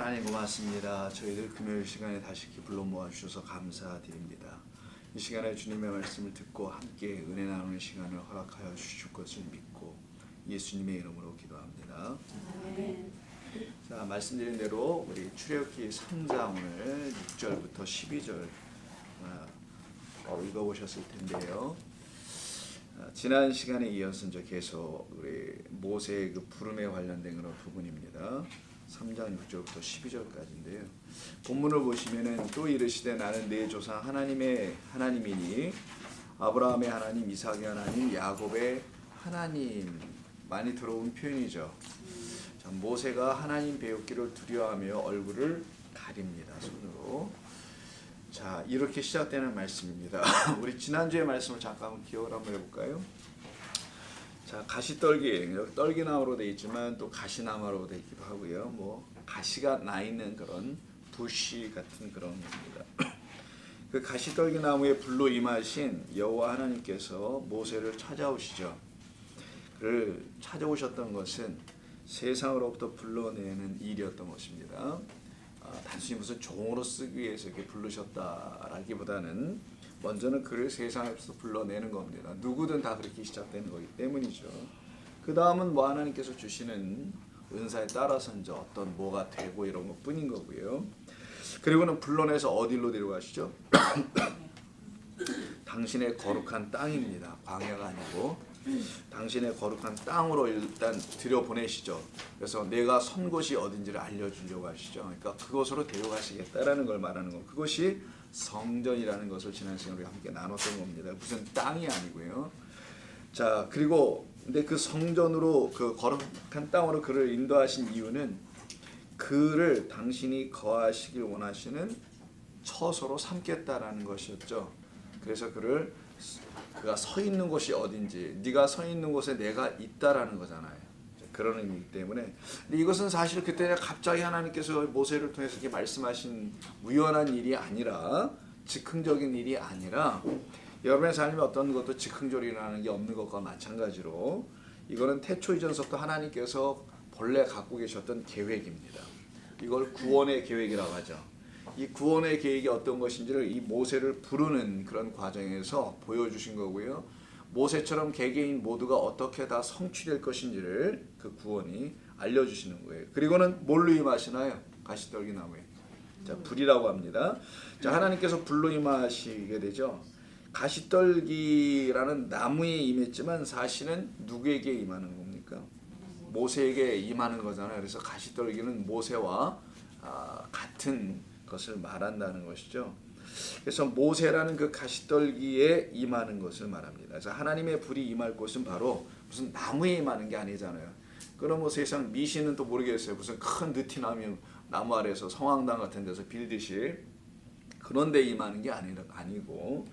하나님 고맙습니다. 저희들 금요일 시간에 다시 이렇게 불러 모아주셔서 감사드립니다. 이 시간에 주님의 말씀을 듣고 함께 은혜 나누는 시간을 허락하여 주실 것을 믿고 예수님의 이름으로 기도합니다. 자, 말씀드린 대로 우리 출애굽기 3장 오늘 6절부터 12절 읽어보셨을 텐데요. 지난 시간에 이어서 이제 계속 우리 모세의 그 부름에 관련된 그런 부분입니다. 3장 6절부터 12절까지인데요. 본문을 보시면은 또 이르시되 나는 내 조상 하나님의 하나님이니 아브라함의 하나님, 이삭의 하나님, 야곱의 하나님 많이 들어온 표현이죠. 자, 모세가 하나님 배우기를 두려워하며 얼굴을 가립니다. 손으로. 자, 이렇게 시작되는 말씀입니다. 우리 지난주의 말씀을 잠깐 기억을 한번 해볼까요? 자, 가시떨기, 여기 떨기나무로 되어 있지만 또 가시나무로 되어 있기도 하고요. 뭐 가시가 나 있는 그런 부시 같은 그런 겁니다. 그 가시떨기나무에 불로 임하신 여호와 하나님께서 모세를 찾아오시죠. 그를 찾아오셨던 것은 세상으로부터 불러내는 일이었던 것입니다. 단순히 무슨 종으로 쓰기 위해서 이렇게 부르셨다라기보다는 먼저는 그를 세상에서 불러내는 겁니다. 누구든 다 그렇게 시작되는 거기 때문이죠. 그 다음은 뭐 하나님께서 주시는 은사에 따라서 이제 어떤 뭐가 되고 이런 것 뿐인 거고요. 그리고는 불러내서 어디로 데려가시죠? 당신의 거룩한 땅입니다. 광야가 아니고 당신의 거룩한 땅으로 일단 들여보내시죠. 그래서 내가 선 곳이 어딘지를 알려주려고 하시죠. 그러니까 그곳으로 데려가시겠다라는 걸 말하는 거. 그것이 성전이라는 것을 지난 시간에 우리가 함께 나눴던 겁니다. 무슨 땅이 아니고요. 자, 그리고 근데 그 성전으로 그 거룩한 땅으로 그를 인도하신 이유는 그를 당신이 거하시길 원하시는 처소로 삼겠다라는 것이었죠. 그래서 그가 서 있는 곳이 어딘지, 네가 서 있는 곳에 내가 있다라는 거잖아요. 그런 의미이기 때문에. 근데 이것은 사실 그때 갑자기 하나님께서 모세를 통해서 이렇게 말씀하신 우연한 일이 아니라, 즉흥적인 일이 아니라, 여러분의 삶에 어떤 것도 즉흥적으로 일어나는 게 없는 것과 마찬가지로 이거는 태초 이전서부터 하나님께서 본래 갖고 계셨던 계획입니다. 이걸 구원의 계획이라고 하죠. 이 구원의 계획이 어떤 것인지를 이 모세를 부르는 그런 과정에서 보여주신 거고요. 모세처럼 개개인 모두가 어떻게 다 성취될 것인지를 그 구원이 알려주시는 거예요. 그리고는 뭘로 임하시나요? 가시떨기 나무에. 자, 불이라고 합니다. 자, 하나님께서 불로 임하시게 되죠. 가시떨기라는 나무에 임했지만 사실은 누구에게 임하는 겁니까? 모세에게 임하는 거잖아요. 그래서 가시떨기는 모세와 같은 것을 말한다는 것이죠. 그래서 모세라는 그 가시떨기에 임하는 것을 말합니다. 그래서 하나님의 불이 임할 곳은 바로 무슨 나무에 임하는 게 아니잖아요. 그럼 뭐 세상 미신은 또 모르겠어요. 무슨 큰 느티나무 나무 아래에서 성황당 같은 데서 빌듯이 그런 데 임하는 게 아니고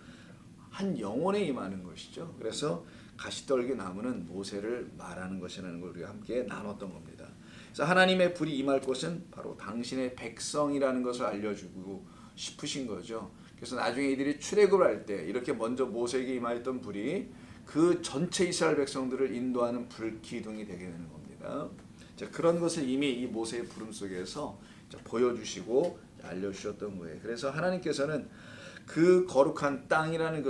한 영혼에 임하는 것이죠. 그래서 가시떨기 나무는 모세를 말하는 것이라는 걸 우리가 함께 나눴던 겁니다. 그래서 하나님의 불이 임할 곳은 바로 당신의 백성이라는 것을 알려주고 싶으신 거죠. 그래서 나중에 이들이 출애굽을 할 때 이렇게 먼저 모세에게 임하였던 불이 그 전체 이스라엘 백성들을 인도하는 불기둥이 되게 되는 겁니다. 자, 그런 것을 이미 이 모세의 부름 속에서 보여주시고 알려주셨던 거예요. 그래서 하나님께서는 그 거룩한 땅이라는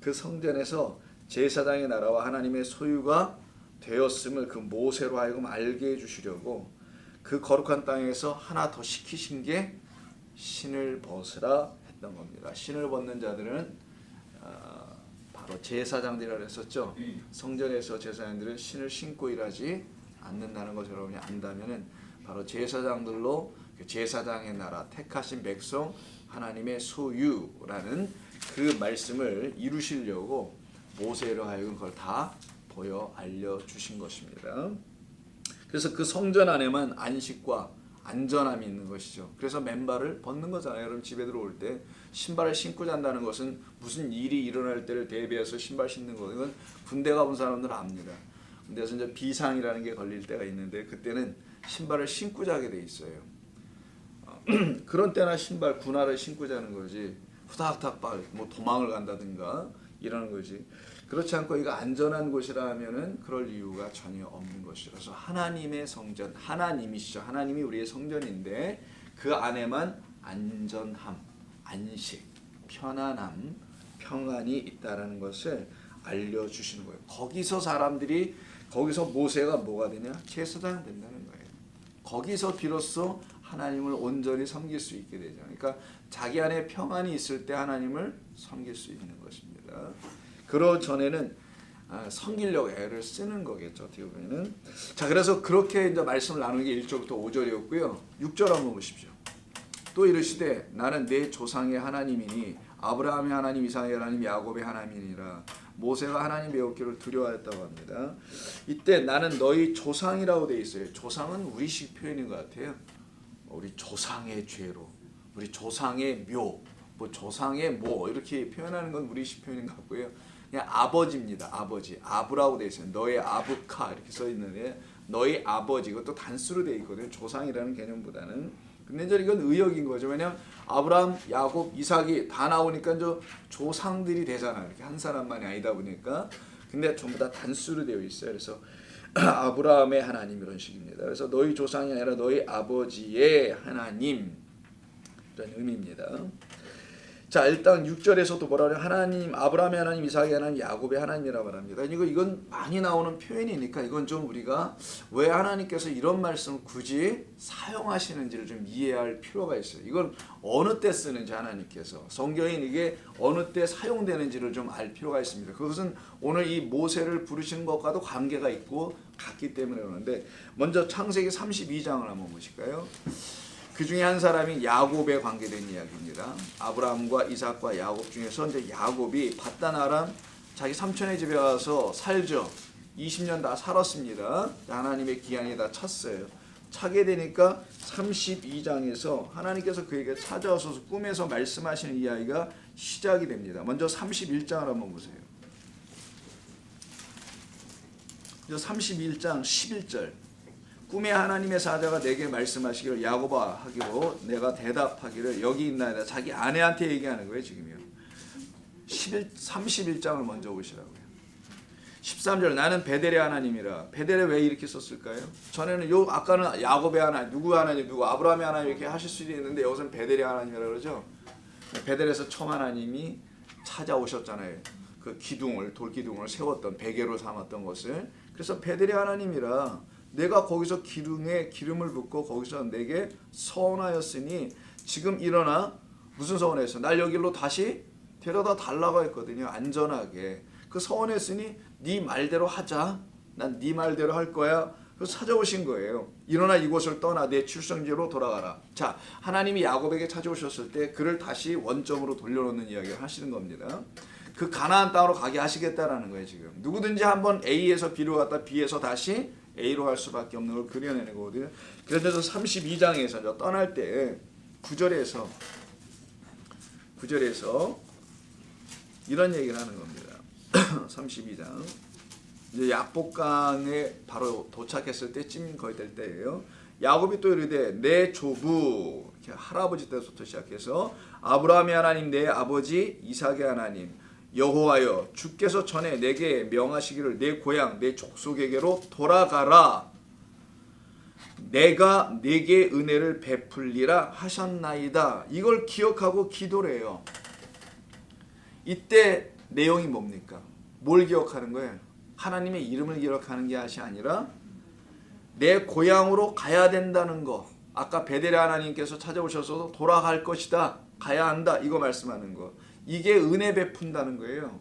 그 성전에서 제사장의 나라와 하나님의 소유가 되었음을 그 모세로 하여금 알게 해주시려고 그 거룩한 땅에서 하나 더 시키신 게 신을 벗으라 했던 겁니다. 신을 벗는 자들은 바로 제사장들이라고 했었죠. 성전에서 제사장들은 신을 신고 일하지 않는다는 것을 여러분이 안다면은 바로 제사장들로 그 제사장의 나라, 택하신 백성, 하나님의 소유라는 그 말씀을 이루시려고 모세로 하여금 그걸 다 보여 알려주신 것입니다. 그래서 그 성전 안에만 안식과 안전함이 있는 것이죠. 그래서 맨발을 벗는 거잖아요. 여러분 집에 들어올 때 신발을 신고 잔다는 것은 무슨 일이 일어날 때를 대비해서 신발 신는 거. 이건 군대 가본 사람들은 압니다. 군대에서 이제 비상이라는 게 걸릴 때가 있는데 그때는 신발을 신고 자게 돼 있어요. 그런 때나 신발 군화를 신고 자는 거지. 후닥후닥 뭐 도망을 간다든가 이러는 거지. 그렇지 않고 이거 안전한 곳이라 하면은 그럴 이유가 전혀 없는 것이라서 하나님의 성전, 하나님이시죠. 하나님이 우리의 성전인데 그 안에만 안전함, 안식, 편안함, 평안이 있다라는 것을 알려주시는 거예요. 거기서 사람들이, 거기서 모세가 뭐가 되냐? 제사장 된다는 거예요. 거기서 비로소 하나님을 온전히 섬길 수 있게 되죠. 그러니까 자기 안에 평안이 있을 때 하나님을 섬길 수 있는 것입니다. 그러 전에는 섬기려고 애를 쓰는 거겠죠. 어떻게 보면은. 자, 그래서 그렇게 이제 말씀을 나누는 게 1절부터 5절이었고요. 6절 한번 보십시오. 또 이르시되 나는 내 조상의 하나님이니 아브라함의 하나님, 이삭의 하나님, 야곱의 하나님이니라. 모세가 하나님 배웠기를 두려워했다고 합니다. 이때 나는 너희 조상이라고 돼 있어요. 조상은 우리식 표현인 것 같아요. 우리 조상의 죄로, 우리 조상의 묘, 뭐 조상의 뭐 이렇게 표현하는 건 우리식 표현인 것 같고요. 그냥 아버지입니다. 아버지. 아브라고 돼 있어요. 너의 아브카 이렇게 써 있는데 너희 아버지, 이것도 단수로 돼 있거든요. 조상이라는 개념보다는. 근데 이제 이건 의역인 거죠. 왜냐하면 아브라함, 야곱, 이삭이 다 나오니까 저 조상들이 되잖아요. 이렇게 한 사람만이 아니다 보니까. 근데 전부 다 단수로 되어 있어요. 그래서 아브라함의 하나님 이런 식입니다. 그래서 너희 조상이 아니라 너희 아버지의 하나님 이런 의미입니다. 자, 일단 6절에서도 뭐라 그래요? 하나님, 아브라함의 하나님, 이삭의 하나님, 야곱의 하나님이라고 말합니다. 이건 많이 나오는 표현이니까 이건 좀 우리가 왜 하나님께서 이런 말씀을 굳이 사용하시는지를 좀 이해할 필요가 있어요. 이건 어느 때 쓰는지 하나님께서, 성경에 이게 어느 때 사용되는지를 좀 알 필요가 있습니다. 그것은 오늘 이 모세를 부르시는 것과도 관계가 있고 같기 때문에 그러는데, 먼저 창세기 32장을 한번 보실까요? 그 중에 한 사람이 야곱에 관계된 이야기입니다. 아브라함과 이삭과 야곱 중에서 이제 야곱이 밧단 아람 자기 삼촌의 집에 와서 살죠. 20년 다 살았습니다. 하나님의 기한이 다 찼어요. 차게 되니까 32장에서 하나님께서 그에게 찾아와서 꿈에서 말씀하시는 이야기가 시작이 됩니다. 먼저 31장을 한번 보세요. 31장 11절. 꿈에 하나님의 사자가 내게 말씀하시기를 야곱아 하기로 내가 대답하기를 여기 있나이다. 자기 아내한테 얘기하는 거예요. 지금요. 31장을 먼저 보시라고요. 13절 나는 베델의 하나님이라. 베델에 왜 이렇게 썼을까요? 전에는 아까는 야곱의 하나님, 누구 하나님, 누구 아브라함의 하나님 이렇게 하실 수도 있는데 여기서는 베델의 하나님이라 그러죠. 베델에서 처음 하나님이 찾아오셨잖아요. 그 기둥을, 돌기둥을 세웠던, 베개로 삼았던 것을. 그래서 베델의 하나님이라 내가 거기서 기둥에 기름을 붓고 거기서 내게 서원하였으니 지금 일어나. 무슨 서원했어? 날 여기로 다시 데려다 달라고 했거든요. 안전하게. 그 서원했으니 네 말대로 하자. 난 네 말대로 할 거야. 그래서 찾아오신 거예요. 일어나 이곳을 떠나 내 출생지로 돌아가라. 자, 하나님이 야곱에게 찾아오셨을 때 그를 다시 원점으로 돌려놓는 이야기를 하시는 겁니다. 그 가나안 땅으로 가게 하시겠다라는 거예요. 지금 누구든지 한번 A에서 B로 갔다 B에서 다시 A로 갈 수밖에 없는 걸 그려내는 거거든요. 그래서 32장에서 떠날 때 9절에서 이런 얘기를 하는 겁니다. 32장 이제 약복강에 바로 도착했을 때쯤 거의 될 때예요. 야곱이 또 이르되 내 조부, 이렇게 할아버지 때부터 시작해서 아브라함의 하나님 내 아버지 이삭의 하나님 여호와여 주께서 전에 내게 명하시기를 내 고향 내 족속에게로 돌아가라. 내가 내게 은혜를 베풀리라 하셨나이다. 이걸 기억하고 기도를 해요. 이때 내용이 뭡니까? 뭘 기억하는 거예요? 하나님의 이름을 기억하는 것이 아니라 내 고향으로 가야 된다는 거. 아까 베델의 하나님께서 찾아오셔서 돌아갈 것이다. 가야 한다. 이거 말씀하는 거. 이게 은혜 베푼다는 거예요.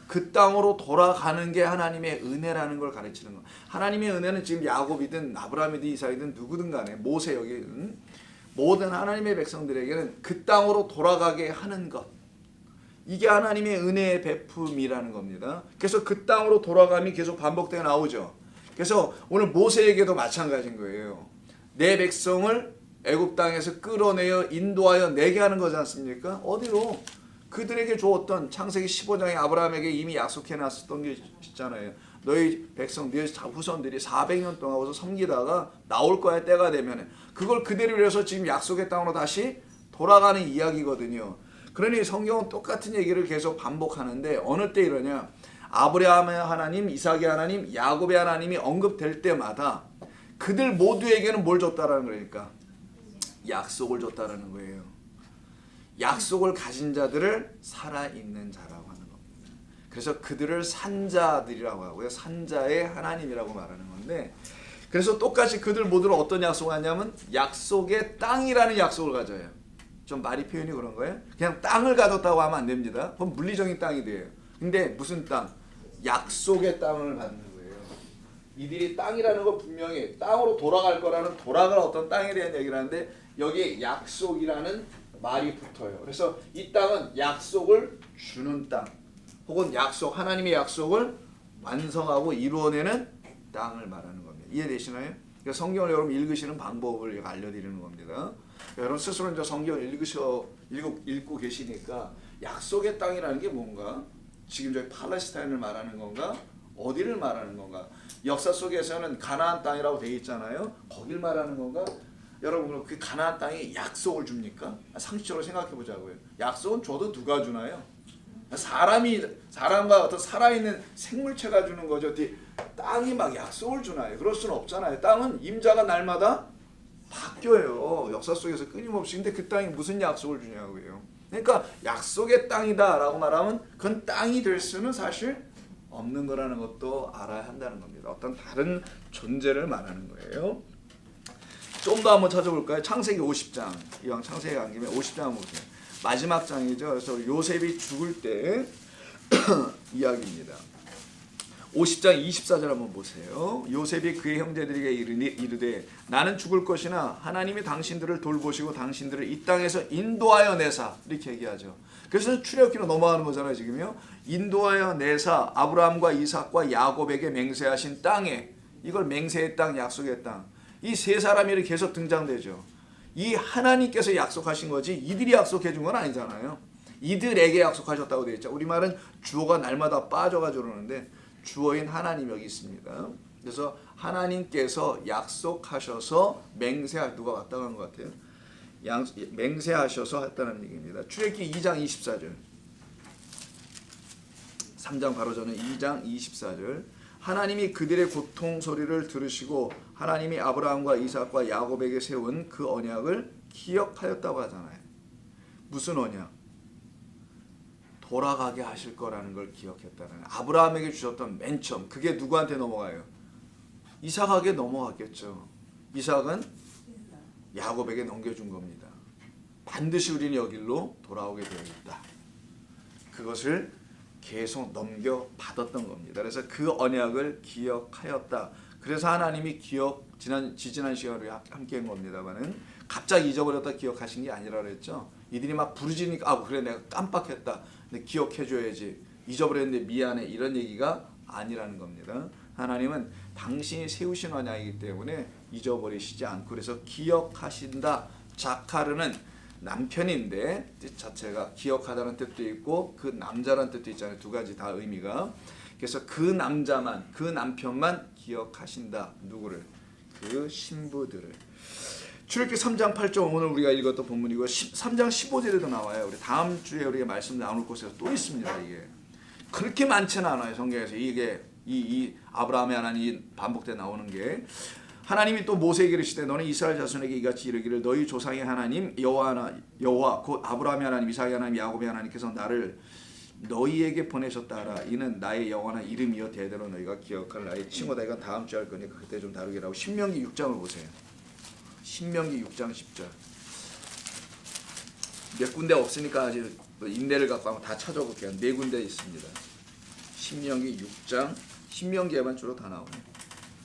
그 땅으로 돌아가는 게 하나님의 은혜라는 걸 가르치는 거. 하나님의 은혜는 지금 야곱이든 아브라함이든 이삭이든 누구든 간에 모세 여기 모든 하나님의 백성들에게는 그 땅으로 돌아가게 하는 것. 이게 하나님의 은혜의 베품이라는 겁니다. 그래서 그 땅으로 돌아감이 계속 반복되어 나오죠. 그래서 오늘 모세에게도 마찬가지인 거예요. 내 백성을 애굽 땅에서 끌어내어 인도하여 내게 하는 거지 않습니까? 어디로? 그들에게 주었던 창세기 15장에 아브라함에게 이미 약속해 놨었던 게 있잖아요. 너희 백성, 너희 후손들이 400년 동안 와서 섬기다가 나올 거야 때가 되면. 그걸 그대로 위해서 지금 약속의 땅으로 다시 돌아가는 이야기거든요. 그러니 성경은 똑같은 얘기를 계속 반복하는데 어느 때 이러냐. 아브라함의 하나님, 이삭의 하나님, 야곱의 하나님이 언급될 때마다 그들 모두에게는 뭘 줬다라는 거니까 약속을 줬다라는 거예요. 약속을 가진 자들을 살아있는 자라고 하는 겁니다. 그래서 그들을 산자들이라고 하고요. 산자의 하나님이라고 말하는 건데, 그래서 똑같이 그들 모두는 어떤 약속을 하냐면 약속의 땅이라는 약속을 가져요. 좀 말이 표현이 그런 거예요. 그냥 땅을 가졌다고 하면 안 됩니다. 그건 물리적인 땅이 돼요. 근데 무슨 땅? 약속의 땅을 갖는 거예요. 이들이 땅이라는 거 분명히 땅으로 돌아갈 거라는, 돌아갈 어떤 땅에 대한 얘기를 하는데 여기 약속이라는 말이 붙어요. 그래서 이 땅은 약속을 주는 땅, 혹은 약속, 하나님의 약속을 완성하고 이루어내는 땅을 말하는 겁니다. 이해되시나요? 그러니까 성경을 여러분 읽으시는 방법을 알려드리는 겁니다. 여러분 스스로 이제 성경을 읽고 계시니까 약속의 땅이라는 게 뭔가, 지금 저희 팔레스타인을 말하는 건가, 어디를 말하는 건가, 역사 속에서는 가나안 땅이라고 되어 있잖아요. 거길 말하는 건가? 여러분 그 가나안 땅에 약속을 줍니까? 상식적으로 생각해 보자고요. 약속은 줘도 누가 주나요? 사람과 어떤 살아있는 생물체가 주는 거죠. 땅이 막 약속을 주나요? 그럴 수는 없잖아요. 땅은 임자가 날마다 바뀌어요. 역사 속에서 끊임없이. 근데 그 땅이 무슨 약속을 주냐고요. 그러니까 약속의 땅이다라고 말하면 그건 땅이 될 수는 사실 없는 거라는 것도 알아야 한다는 겁니다. 어떤 다른 존재를 말하는 거예요. 좀 더 한번 찾아볼까요? 창세기 50장. 이왕 창세기 간 김에 50장 한번 보세요. 마지막 장이죠. 그래서 요셉이 죽을 때 이야기입니다. 50장 24절 한번 보세요. 요셉이 그의 형제들에게 이르되 나는 죽을 것이나 하나님이 당신들을 돌보시고 당신들을 이 땅에서 인도하여 내사, 이렇게 얘기하죠. 그래서 출애굽기로 넘어가는 거잖아요. 지금요. 인도하여 내사 아브라함과 이삭과 야곱에게 맹세하신 땅에, 이걸 맹세의 땅, 약속의 땅, 이 세 사람이 이렇게 계속 등장되죠. 이 하나님께서 약속하신 거지 이들이 약속해 준 건 아니잖아요. 이들에게 약속하셨다고 되어 있죠. 우리말은 주어가 날마다 빠져가지고 그러는데 주어인 하나님 여기 있습니다. 그래서 하나님께서 약속하셔서 누가 왔다 간 것 같아요. 맹세하셔서 했다는 얘기입니다. 출애굽기 2장 24절. 3장 바로 전에 2장 24절. 하나님이 그들의 고통 소리를 들으시고 하나님이 아브라함과 이삭과 야곱에게 세운 그 언약을 기억하였다고 하잖아요. 무슨 언약? 돌아가게 하실 거라는 걸 기억했다는. 아브라함에게 주셨던 맨 처음, 그게 누구한테 넘어가요? 이삭에게 넘어갔겠죠. 이삭은 야곱에게 넘겨준 겁니다. 반드시 우리는 여길로 돌아오게 되어 있다. 그것을 계속 넘겨받았던 겁니다. 그래서 그 언약을 기억하였다. 그래서 하나님이 지난 시간에 함께 한 겁니다만은 갑자기 잊어버렸다 기억하신 게 아니라 그랬죠. 이들이 막 부르짖으니까 그래 내가 깜빡했다. 근데 기억해줘야지. 잊어버렸는데 미안해. 이런 얘기가 아니라는 겁니다. 하나님은 당신이 세우신 언약이기 때문에 잊어버리시지 않고 그래서 기억하신다. 자카르는 남편인데 뜻 자체가 기억하다는 뜻도 있고 그 남자라는 뜻도 있잖아요. 두 가지 다 의미가. 그래서 그 남자만, 그 남편만 기억하신다. 누구를? 그 신부들을. 출애굽기 3장 8절 오늘 우리가 읽었던 본문이고 3장 15절에도 나와요. 우리 다음 주에 우리가 말씀 나눌 곳에서 또 있습니다. 이게 그렇게 많지는 않아요. 성경에서 이게 이 아브라함의 하나님 반복돼 나오는 게. 하나님이 또 모세에게 이르시되 너는 이스라엘 자손에게 이같이 이르기를 너희 조상의 하나님 여호와 곧 아브라함의 하나님 이삭의 하나님 야곱의 하나님께서 나를 너희에게 보내셨다 하라. 이는 나의 영원한 이름이여 대대로 너희가 기억할 나의 칭호다. 이건 다음 주에 할 거니까 그때 좀 다루기라고. 신명기 6장을 보세요. 신명기 6장 10절. 몇 군데 없으니까 아직 인내를 갖고 한번 다 찾아볼게요. 4군데 있습니다. 신명기 6장, 신명기에만 주로 다 나오네요.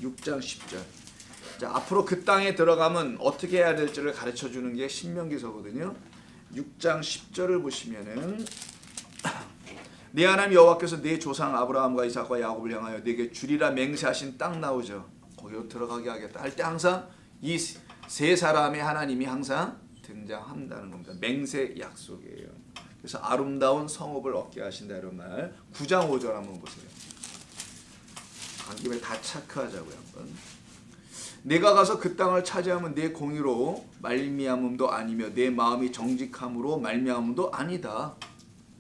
6장 10절. 자, 앞으로 그 땅에 들어가면 어떻게 해야 될지를 가르쳐 주는 게 신명기서거든요. 6장 10절을 보시면은 네 하나님 여호와께서 네 조상 아브라함과 이삭과 야곱을 향하여 네게 주리라 맹세하신 땅 나오죠. 거기로 들어가게 하겠다 할 때 항상 이 세 사람의 하나님이 항상 등장한다는 겁니다. 맹세 약속이에요. 그래서 아름다운 성읍을 얻게 하신다 이런 말. 9장 5절 한번 보세요. 간 김에 다 체크하자고요 한번. 내가 가서 그 땅을 차지하면 내 공의로 말미암음도 아니며 내 마음이 정직함으로 말미암음도 아니다.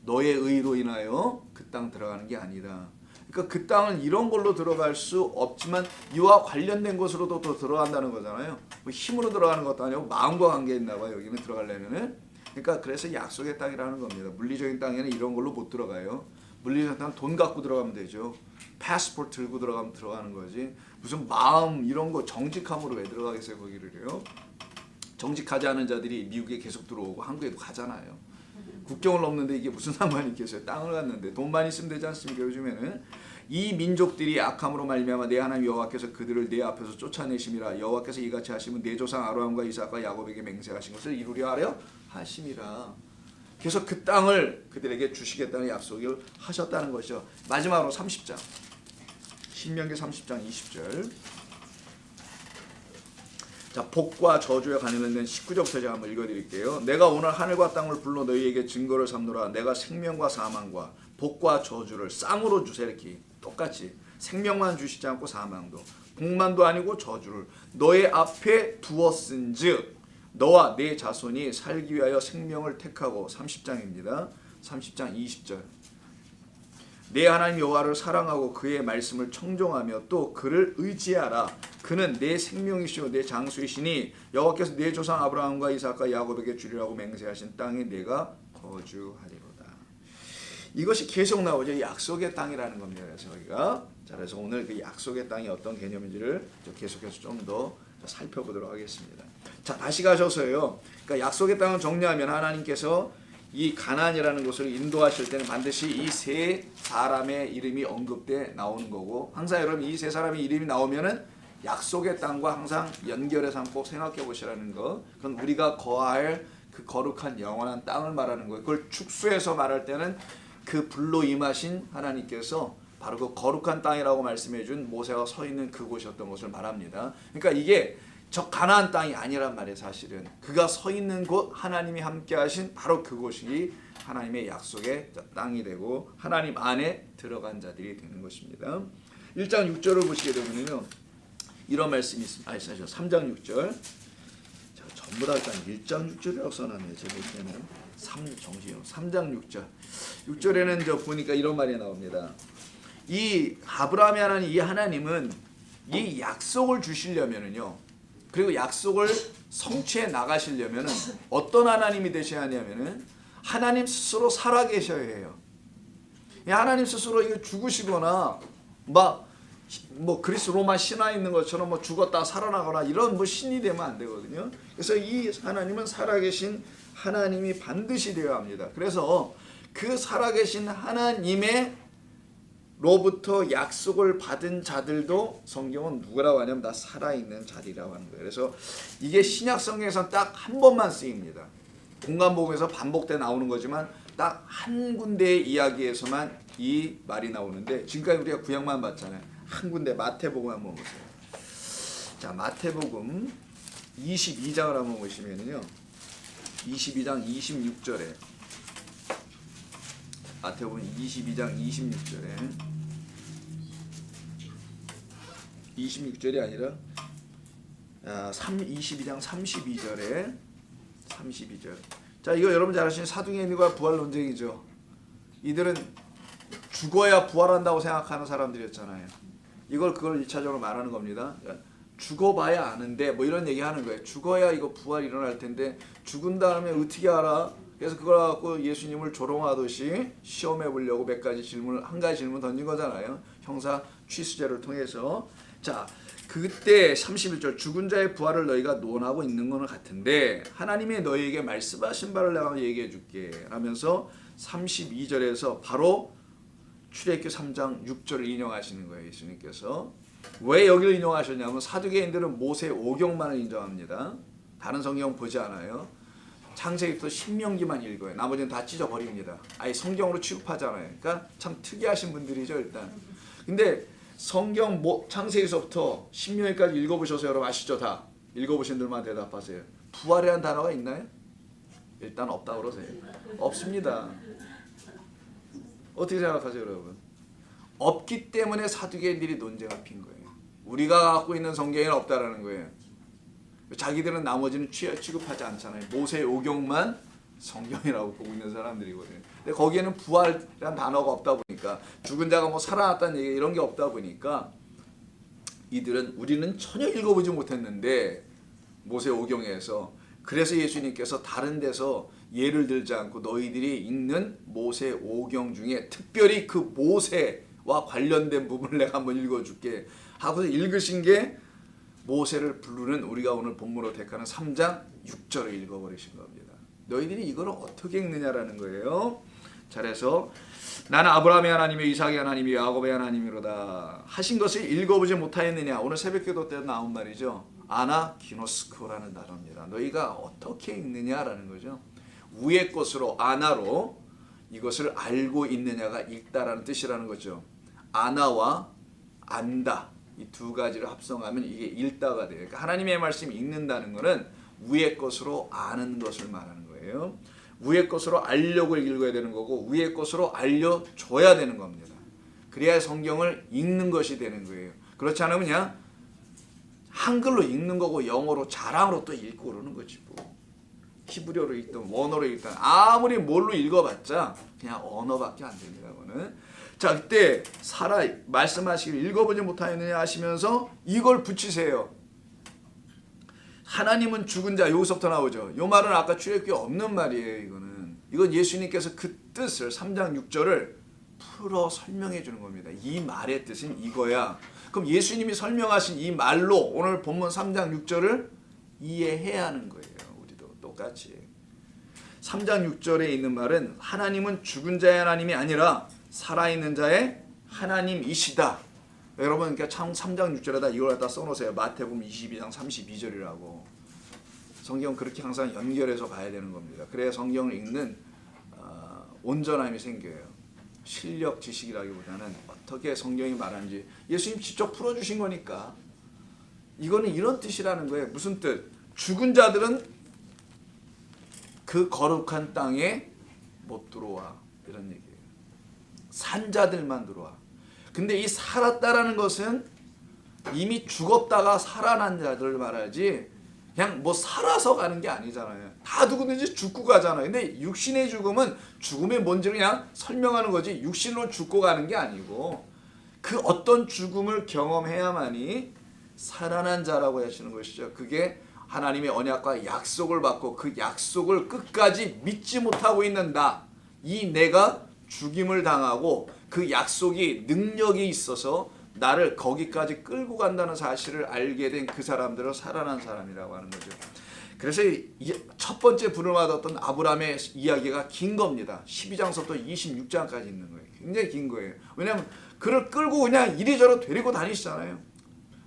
너의 의로 인하여 그 땅 들어가는 게 아니다. 그러니까 그 땅은 이런 걸로 들어갈 수 없지만 이와 관련된 것으로도 또 들어간다는 거잖아요. 뭐 힘으로 들어가는 것도 아니고 마음과 관계 있나 봐요. 여기는 들어가려면은. 그러니까 그래서 약속의 땅이라는 겁니다. 물리적인 땅에는 이런 걸로 못 들어가요. 물리적인 땅은 돈 갖고 들어가면 되죠. 패스포트 들고 들어가면 들어가는 거지. 무슨 마음 이런 거 정직함으로 왜 들어가겠어요 거기를요. 정직하지 않은 자들이 미국에 계속 들어오고 한국에도 가잖아요. 국경을 넘는데 이게 무슨 상관이 있겠어요. 땅을 갔는데 돈만 있으면 되지 않습니까. 요즘에는 이 민족들이 악함으로 말미암아 내 하나님 여호와께서 그들을 내 앞에서 쫓아내심이라. 여호와께서 이같이 하시면 내 조상 아브라함과 이삭과 야곱에게 맹세하신 것을 이루려 하려 하심이라. 그래서 그 땅을 그들에게 주시겠다는 약속을 하셨다는 것이죠. 마지막으로 30장 신명기 30장 20절. 자, 복과 저주에 관련된 19절부터 제가 한번 읽어드릴게요. 내가 오늘 하늘과 땅을 불러 너희에게 증거를 삼노라. 내가 생명과 사망과 복과 저주를 쌍으로 주세. 이렇게 똑같이 생명만 주시지 않고 사망도 복만도 아니고 저주를 너의 앞에 두었은즉 너와 네 자손이 살기 위하여 생명을 택하고 30장입니다. 30장 20절. 내 하나님 여호와를 사랑하고 그의 말씀을 청종하며 또 그를 의지하라. 그는 내 생명이시오 내 장수이시니 여호와께서 내 조상 아브라함과 이삭과 야곱에게 주리라고 맹세하신 땅에 내가 거주하리로다. 이것이 계속 나오죠. 약속의 땅이라는 겁니다. 그래서 우리가 자, 그래서 오늘 그 약속의 땅이 어떤 개념인지를 계속해서 좀 더 살펴보도록 하겠습니다. 자, 다시 가셔서요. 그러니까 약속의 땅을 정리하면 하나님께서 이 가나안이라는 곳을 인도하실 때는 반드시 이 세 사람의 이름이 언급돼 나오는 거고, 항상 여러분 이 세 사람의 이름이 나오면은 약속의 땅과 항상 연결해서 한번 꼭 생각해 보시라는 거. 그건 우리가 거할 그 거룩한 영원한 땅을 말하는 거예요. 그걸 축소해서 말할 때는 그 불로 임하신 하나님께서 바로 그 거룩한 땅이라고 말씀해 준 모세가 서 있는 그곳이었던 것을 말합니다. 그러니까 이게 저 가나안 땅이 아니란 말이에요. 사실은 그가 서 있는 곳, 하나님이 함께 하신 바로 그곳이 하나님의 약속의 땅이 되고 하나님 안에 들어간 자들이 되는 것입니다. 1장 6절을 보시게 되면요, 이런 말씀이 있습니다. 3장 6절. 제가 전부 다 일단 1장 6절이라고 써놨네요. 제 보기에는 3장 6절. 6절에는 저 보니까 이런 말이 나옵니다. 이 아브라함의 하나님, 이 하나님은 이 약속을 주시려면은요, 그리고 약속을 성취해 나가시려면은 어떤 하나님이 되셔야 하냐면은 하나님 스스로 살아계셔야 해요. 하나님 스스로 이거 죽으시거나 뭐 그리스 로마 신화에 있는 것처럼 뭐 죽었다 살아나거나 이런 뭐 신이 되면 안 되거든요. 그래서 이 하나님은 살아계신 하나님이 반드시 되어야 합니다. 그래서 그 살아계신 하나님의 로부터 약속을 받은 자들도 성경은 누구라고 하냐면 다 살아있는 자리라고 하는 거예요. 그래서 이게 신약 성경에서는 딱 한 번만 쓰입니다. 공간복음에서 반복돼 나오는 거지만 딱 한 군데의 이야기에서만 이 말이 나오는데, 지금까지 우리가 구약만 봤잖아요. 한 군데 마태복음 한번 보세요. 자, 마태복음 22장을 한번 보시면요, 22장 26절에 마태복음 22장 26절이 아니라 22장 32절에 32절. 자, 이거 여러분 잘 아시는 사두개인과 부활 논쟁이죠. 이들은 죽어야 부활한다고 생각하는 사람들이었잖아요. 그걸 1차적으로 말하는 겁니다. 죽어봐야 아는데 뭐 이런 얘기 하는 거예요. 죽어야 이거 부활 일어날 텐데 죽은 다음에 어떻게 알아? 그래서 그걸 갖고 예수님을 조롱하듯이 시험해 보려고 한 가지 질문 던진 거잖아요. 형사 취수제를 통해서. 자, 그때 31절, 죽은 자의 부활을 너희가 논하고 있는 것은 같은데 하나님이 너희에게 말씀하신 바를 내가 얘기해 줄게 하면서 32절에서 바로 출애굽기 3장 6절을 인용하시는 거예요. 예수님께서. 왜 여기를 인용하셨냐면 사두개인들은 모세 오경만을 인정합니다. 다른 성경 보지 않아요. 창세기부터 신명기만 읽어요. 나머지는 다 찢어버립니다. 아예 성경으로 취급하잖아요. 그러니까 참 특이하신 분들이죠, 일단. 근데 성경 창세기서부터 신명기까지 읽어보셔서 여러분 아시죠? 다 읽어보신 분들만 대답하세요. 부활이라는 단어가 있나요? 일단 없다고 그러세요. 없습니다. 어떻게 생각하세요, 여러분? 없기 때문에 사두개인들이 논쟁을 핀 거예요. 우리가 갖고 있는 성경에는 없다라는 거예요. 자기들은 나머지는 취급하지 않잖아요. 모세 오경만 성경이라고 보고 있는 사람들이거든요. 근데 거기에는 부활이란 단어가 없다 보니까 죽은 자가 뭐 살아났다는 얘기 이런 게 없다 보니까 이들은 우리는 전혀 읽어보지 못했는데 모세오경에서 그래서 예수님께서 다른 데서 예를 들지 않고 너희들이 읽는 모세오경 중에 특별히 그 모세와 관련된 부분을 내가 한번 읽어줄게 하고서 읽으신 게 모세를 부르는 우리가 오늘 본문으로 택하는 3장 6절을 읽어버리신 겁니다. 너희들이 이걸 어떻게 읽느냐라는 거예요. 잘해서 나는 아브라함의 하나님이요 이삭의 하나님이요 야곱의 하나님이로다 하신 것을 읽어보지 못하였느냐. 오늘 새벽기도 때 나온 말이죠. 아나기노스코라는 단어입니다. 너희가 어떻게 읽느냐라는 거죠. 위의 것으로 아나로 이것을 알고 있느냐가 읽다라는 뜻이라는 거죠. 아나와 안다 이 두 가지를 합성하면 이게 읽다가 돼요. 그러니까 하나님의 말씀 읽는다는 것은 위의 것으로 아는 것을 말하는 거예요. 위의 것으로 알려고 읽어야 되는 거고 위의 것으로 알려줘야 되는 겁니다. 그래야 성경을 읽는 것이 되는 거예요. 그렇지 않으면 그냥 한글로 읽는 거고 영어로 자랑으로 또 읽고 그러는 거지 뭐. 히브리어로 읽든 원어로 읽든 아무리 뭘로 읽어봤자 그냥 언어밖에 안 됩니다. 그거는. 자 그때 말씀하시길 읽어보지 못하였느냐 하시면서 이걸 붙이세요. 하나님은 죽은 자 여기서부터 나오죠. 이 말은 아까 출애굽기에 없는 말이에요. 이건 예수님께서 그 뜻을 3장 6절을 풀어 설명해 주는 겁니다. 이 말의 뜻은 이거야. 그럼 예수님이 설명하신 이 말로 오늘 본문 3장 6절을 이해해야 하는 거예요. 우리도 똑같이. 3장 6절에 있는 말은 하나님은 죽은 자의 하나님이 아니라 살아있는 자의 하나님이시다. 여러분 그러니까 참 3장 6절에다 이걸 갖다 써놓으세요. 마태복음 22장 32절이라고. 성경은 그렇게 항상 연결해서 봐야 되는 겁니다. 그래야 성경을 읽는 온전함이 생겨요. 실력 지식이라기보다는 어떻게 성경이 말하는지 예수님 직접 풀어주신 거니까. 이거는 이런 뜻이라는 거예요. 무슨 뜻? 죽은 자들은 그 거룩한 땅에 못 들어와. 이런 얘기예요. 산 자들만 들어와. 근데 이 살았다라는 것은 이미 죽었다가 살아난 자들을 말하지 그냥 뭐 살아서 가는 게 아니잖아요. 다 누구든지 죽고 가잖아요. 근데 육신의 죽음은 죽음의 뭔지를 그냥 설명하는 거지 육신으로 죽고 가는 게 아니고 그 어떤 죽음을 경험해야만이 살아난 자라고 하시는 것이죠. 그게 하나님의 언약과 약속을 받고 그 약속을 끝까지 믿지 못하고 있는 나. 이 내가 죽임을 당하고 그 약속이 능력이 있어서 나를 거기까지 끌고 간다는 사실을 알게 된 그 사람들을 살아난 사람이라고 하는 거죠. 그래서 첫 번째 부름을 받았던 아브라함의 이야기가 긴 겁니다. 12장부터 26장까지 있는 거예요. 굉장히 긴 거예요. 왜냐하면 그를 끌고 그냥 이리저리 데리고 다니시잖아요.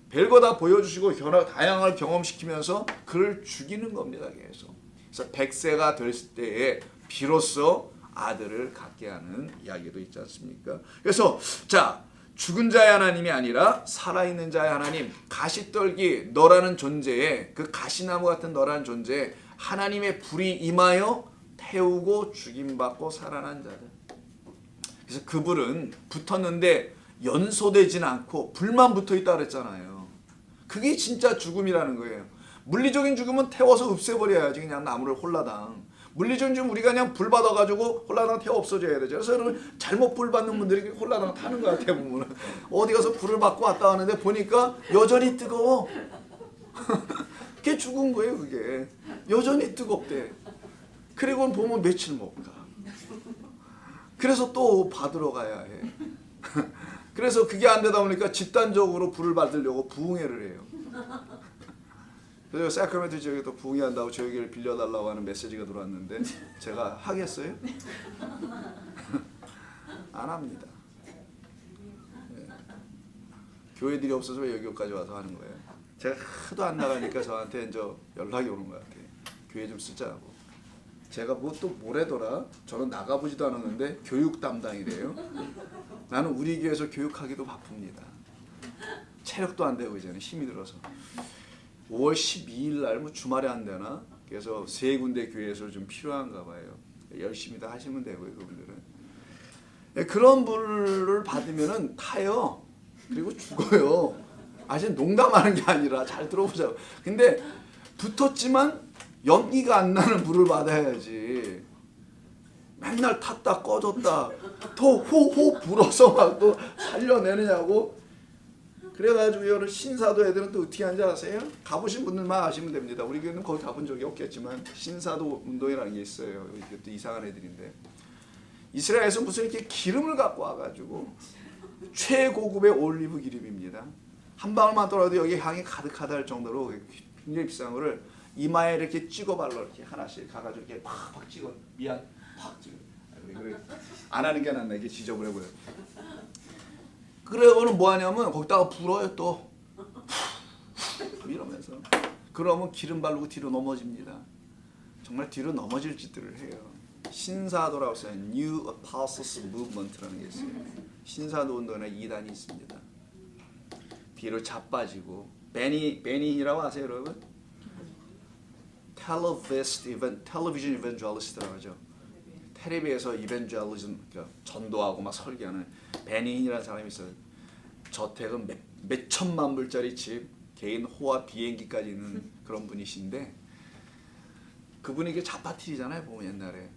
별거 다 보여주시고 다양한 경험시키면서 그를 죽이는 겁니다. 계속. 그래서 100세가 될 때에 비로소 아들을 갖게 하는 이야기도 있지 않습니까? 그래서 자 죽은 자의 하나님이 아니라 살아있는 자의 하나님, 가시떨기 너라는 존재에 그 가시나무 같은 너라는 존재에 하나님의 불이 임하여 태우고 죽임받고 살아난 자들. 그래서 그 불은 붙었는데 연소되진 않고 불만 붙어있다 그랬잖아요. 그게 진짜 죽음이라는 거예요. 물리적인 죽음은 태워서 없애버려야지 그냥 나무를 홀라당. 물리적인 죽음 우리가 그냥 불 받아가지고 홀라당 태워 없어져야 되죠. 그래서 여러분 잘못 불 받는 분들이 홀라당 타는 거야 대부분은. 어디 가서 불을 받고 왔다 하는데 보니까 여전히 뜨거워. 그게 죽은 거예요 그게. 여전히 뜨겁대. 그리고 보면 며칠 못 가. 그래서 또 받으러 가야 해. 그래서 그게 안 되다 보니까 집단적으로 불을 받으려고 부흥회를 해요. 그래서 사크라멘토 지역에 또 부흥회한다고 저에게 빌려달라고 하는 메시지가 들어왔는데 제가 하겠어요? 안 합니다. 네. 교회들이 없어서 왜 여기까지 와서 하는 거예요? 제가 하도 안 나가니까 저한테 이제 연락이 오는 것 같아요. 교회 좀 쓰자고. 제가 뭐 또 뭐래더라? 저는 나가보지도 않았는데 교육 담당이래요. 나는 우리 교회에서 교육하기도 바쁩니다. 체력도 안 되고 이제는 힘이 들어서. 5월 12일 날 뭐 주말에 안 되나? 그래서 세 군데 교회에서 좀 필요한가 봐요. 열심히 다 하시면 되고요, 그분들은. 그런 불을 받으면은 타요. 그리고 죽어요. 아직 농담하는 게 아니라 잘 들어보자고. 근데 붙었지만 연기가 안 나는 물을 받아야지. 맨날 탔다 꺼졌다 더 호호 불어서 막 또 살려내느냐고. 그래가지고 여러 신사도 애들은 또 어떻게 하는지 아세요? 가보신 분들만 아시면 됩니다. 우리 교회는 거기 가본 적이 없겠지만 신사도 운동이라는 게 있어요. 이것도 이상한 애들인데 이스라엘에서 무슨 이렇게 기름을 갖고 와가지고 최고급의 올리브 기름입니다. 한 방울만 떨어도 여기 향이 가득하다 할 정도로 굉장히 비싼 거를 이마에 이렇게 찍어 발라 이렇게 하나씩 가가지고 이렇게 팍팍 찍어 미안 팍 찍어. 그래 안 하는 게 낫네. 이게 지저분해 보여. 그래고는 뭐 하냐면 거기다가 불어요 또 이러면서. 그러면 기름 바르고 뒤로 넘어집니다. 정말 뒤로 넘어질 짓들을 해요. 신사도라고 써요. New Apostles Movement라는 게 있어요. 신사도 운동에 2단이 있습니다. 뒤로 자빠지고 베니라고 아세요 여러분? 텔레비전 이벤젤리스트라고 하죠. 텔레비에서 이벤젤리즘 그러니까 전도하고 막 설교하는 베니인이라는 사람이 있어요. 저택은 몇 천만 불짜리 집, 개인 호화 비행기까지 있는 그런 분이신데 그분이 이게 자빠트리잖아요. 보면 옛날에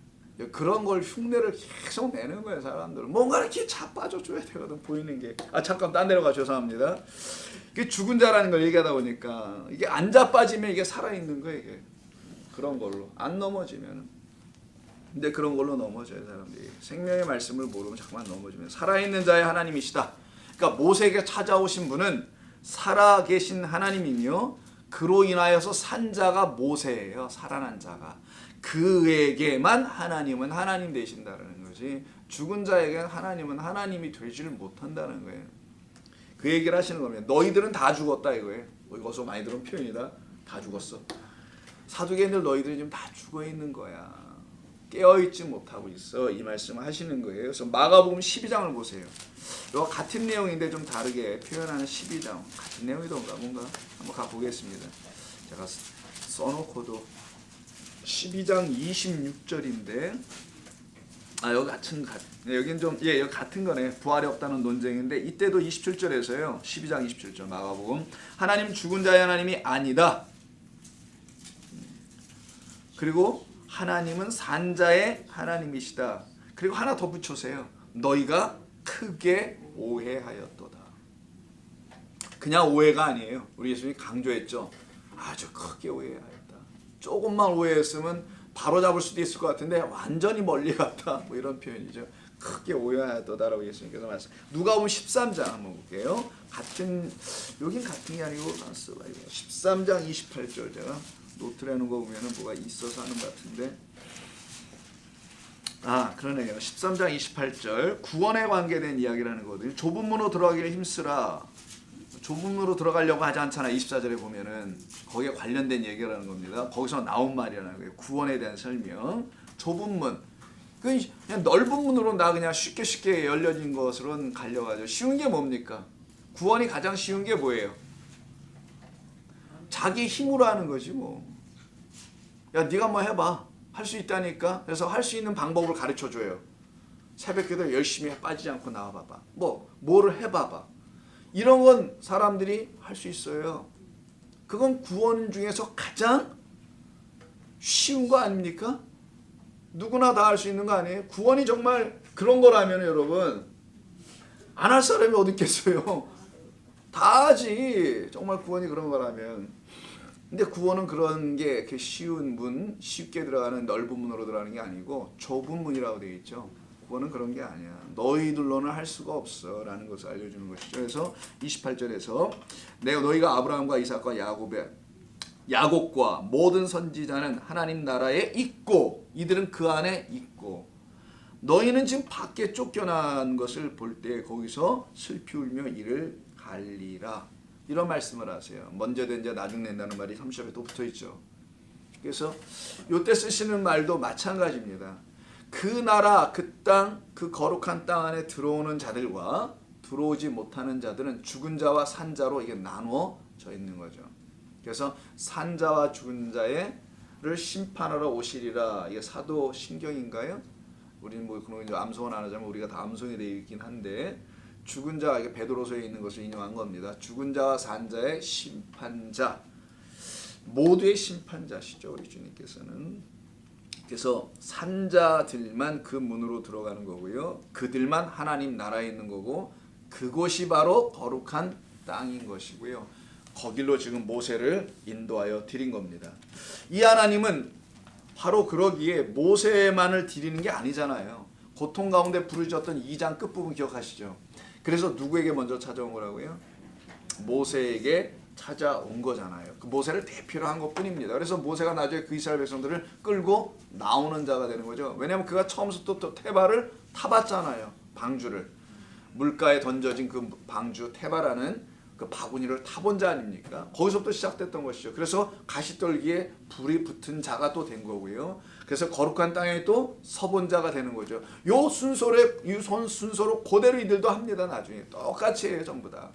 그런 걸 흉내를 계속 내는 거예요. 사람들은 뭔가 이렇게 자빠져줘야 되거든. 보이는 게. 잠깐 딴 데로 가 죄송합니다. 이게 죽은 자라는 걸 얘기하다 보니까 이게 안 자빠지면 이게 살아있는 거예요. 이게. 그런 걸로 안 넘어지면. 근데 그런 걸로 넘어져요 사람들이. 생명의 말씀을 모르면 자꾸만 넘어지면. 살아있는 자의 하나님이시다. 그러니까 모세에게 찾아오신 분은 살아계신 하나님이며 그로 인하여서 산 자가 모세예요. 살아난 자가. 그에게만 하나님은 하나님 되신다는 거지 죽은 자에게는 하나님은 하나님이 되지를 못한다는 거예요. 그 얘기를 하시는 겁니다. 너희들은 다 죽었다 이거예요. 어디서 많이 들은 표현이다. 다 죽었어. 사두개인들 너희들이 지금 다 죽어 있는 거야. 깨어있지 못하고 있어. 이 말씀을 하시는 거예요. 그래서 마가복음 12장을 보세요. 이거 같은 내용인데 좀 다르게 표현하는 12장. 같은 내용이던가 뭔가 한번 가보겠습니다. 제가 써놓고도 12장 26절인데 여긴 좀 여기 같은 거네. 부활이 없다는 논쟁인데 이때도 27절에서요. 12장 27절 마가복음 하나님 죽은 자의 하나님이 아니다. 그리고 하나님은 산 자의 하나님이시다. 그리고 하나 더 붙여세요. 너희가 크게 오해하였도다. 그냥 오해가 아니에요. 우리 예수님이 강조했죠. 아주 크게 오해하였다. 조금만 오해했으면 바로 잡을 수도 있을 것 같은데 완전히 멀리 갔다. 뭐 이런 표현이죠. 크게 오해하였도다라고 예수님께서 말씀. 누가복음 13장 한번 볼게요. 여긴 같은 게 아니고 13장 28절 제가 노트를 해놓은 거 보면은 뭐가 있어서 하는 것 같은데. 그러네요. 13장 28절 구원에 관계된 이야기라는 거거든요. 좁은 문으로 들어가기를 힘쓰라. 좁은 문으로 들어가려고 하지 않잖아. 24절에 보면은 거기에 관련된 얘기라는 겁니다. 거기서 나온 말이라는 거예요. 구원에 대한 설명. 좁은 문. 그냥 넓은 문으로 나 그냥 쉽게 열려진 것으로는 가려가지고 쉬운 게 뭡니까? 구원이 가장 쉬운 게 뭐예요? 자기 힘으로 하는 거지 뭐. 야 네가 뭐 해봐. 할 수 있다니까. 그래서 할 수 있는 방법을 가르쳐줘요. 새벽기도 열심히 빠지지 않고 나와봐봐. 뭐를 해봐봐. 이런 건 사람들이 할 수 있어요. 그건 구원 중에서 가장 쉬운 거 아닙니까? 누구나 다 할 수 있는 거 아니에요? 구원이 정말 그런 거라면 여러분 안 할 사람이 어디 있겠어요? 다 하지. 정말 구원이 그런 거라면. 근데 구원은 그런 게 이렇게 쉬운 문, 쉽게 들어가는 넓은 문으로 들어가는 게 아니고 좁은 문이라고 되어 있죠. 구원은 그런 게 아니야. 너희들로는 할 수가 없어 라는 것을 알려주는 것이죠. 그래서 28절에서 너희가 아브라함과 이삭과 야곱과 모든 선지자는 하나님 나라에 있고 이들은 그 안에 있고 너희는 지금 밖에 쫓겨난 것을 볼 때 거기서 슬피 울며 이를 갈리라. 이런 말씀을 하세요. 먼저 된 자 나중 낸다는 말이 30절에 또 붙어있죠. 그래서 이때 쓰시는 말도 마찬가지입니다. 그 나라, 그 땅, 그 거룩한 땅 안에 들어오는 자들과 들어오지 못하는 자들은 죽은 자와 산 자로 이게 나누어져 있는 거죠. 그래서 산 자와 죽은 자를 심판하러 오시리라. 이게 사도신경인가요? 우리는 뭐 그런 거 암송은 안 하자면 우리가 다 암송이 되어 있긴 한데 죽은 자, 이게 베드로서에 있는 것을 인용한 겁니다. 죽은 자와 산 자의 심판자. 모두의 심판자시죠, 우리 주님께서는. 그래서 산자들만 그 문으로 들어가는 거고요. 그들만 하나님 나라에 있는 거고, 그곳이 바로 거룩한 땅인 것이고요. 거길로 지금 모세를 인도하여 드린 겁니다. 이 하나님은 바로 그러기에 모세만을 드리는 게 아니잖아요. 고통 가운데 부르짖었던 2장 끝부분 기억하시죠? 그래서 누구에게 먼저 찾아온 거라고요? 모세에게 찾아온 거잖아요. 그 모세를 대표로 한 것뿐입니다. 그래서 모세가 나중에 그 이스라엘 백성들을 끌고 나오는 자가 되는 거죠. 왜냐하면 그가 처음부터 또 테바를 타봤잖아요. 방주를. 물가에 던져진 그 방주 테바라는 그 바구니를 타본 자 아닙니까? 거기서부터 시작됐던 것이죠. 그래서 가시떨기에 불이 붙은 자가 또 된 거고요. 그래서 거룩한 땅에 또 서본 자가 되는 거죠. 요 순서로 그대로 이들도 합니다. 나중에 똑같이 해요, 전부 다.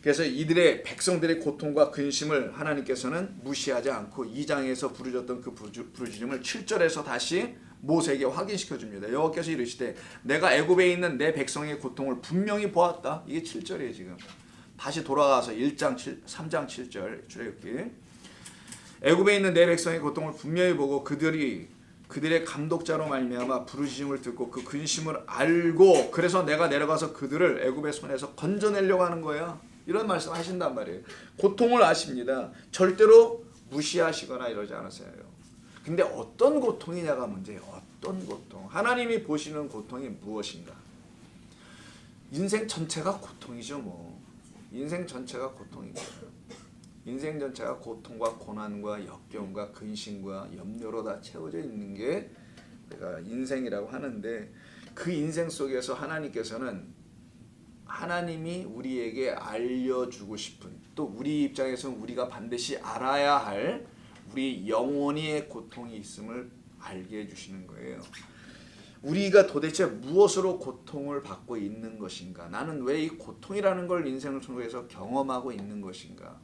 그래서 이들의 백성들의 고통과 근심을 하나님께서는 무시하지 않고 2장에서 부르짖었던 그 부르짖음을 7절에서 다시 모세에게 확인시켜 줍니다. 여호와께서 이르시되 내가 애굽에 있는 내 백성의 고통을 분명히 보았다. 이게 7절이에요, 지금. 다시 돌아가서 3장 7절 출애굽기. 애굽에 있는 내 백성의 고통을 분명히 보고 그들의 감독자로 말미암아 부르짖음을 듣고 그 근심을 알고, 그래서 내가 내려가서 그들을 애굽의 손에서 건져내려고 하는 거야. 이런 말씀 하신단 말이에요. 고통을 아십니다. 절대로 무시하시거나 이러지 않으세요. 근데 어떤 고통이냐가 문제예요. 어떤 고통. 하나님이 보시는 고통이 무엇인가. 인생 전체가 고통이죠. 뭐 인생 전체가 고통이죠. 인생 전체가 고통과 고난과 역경과 근심과 염려로 다 채워져 있는 게 내가 인생이라고 하는데, 그 인생 속에서 하나님이 우리에게 알려주고 싶은, 또 우리 입장에서는 우리가 반드시 알아야 할 우리 영혼의 고통이 있음을 알게 해주시는 거예요. 우리가 도대체 무엇으로 고통을 받고 있는 것인가? 나는 왜 이 고통이라는 걸 인생을 통해서 경험하고 있는 것인가?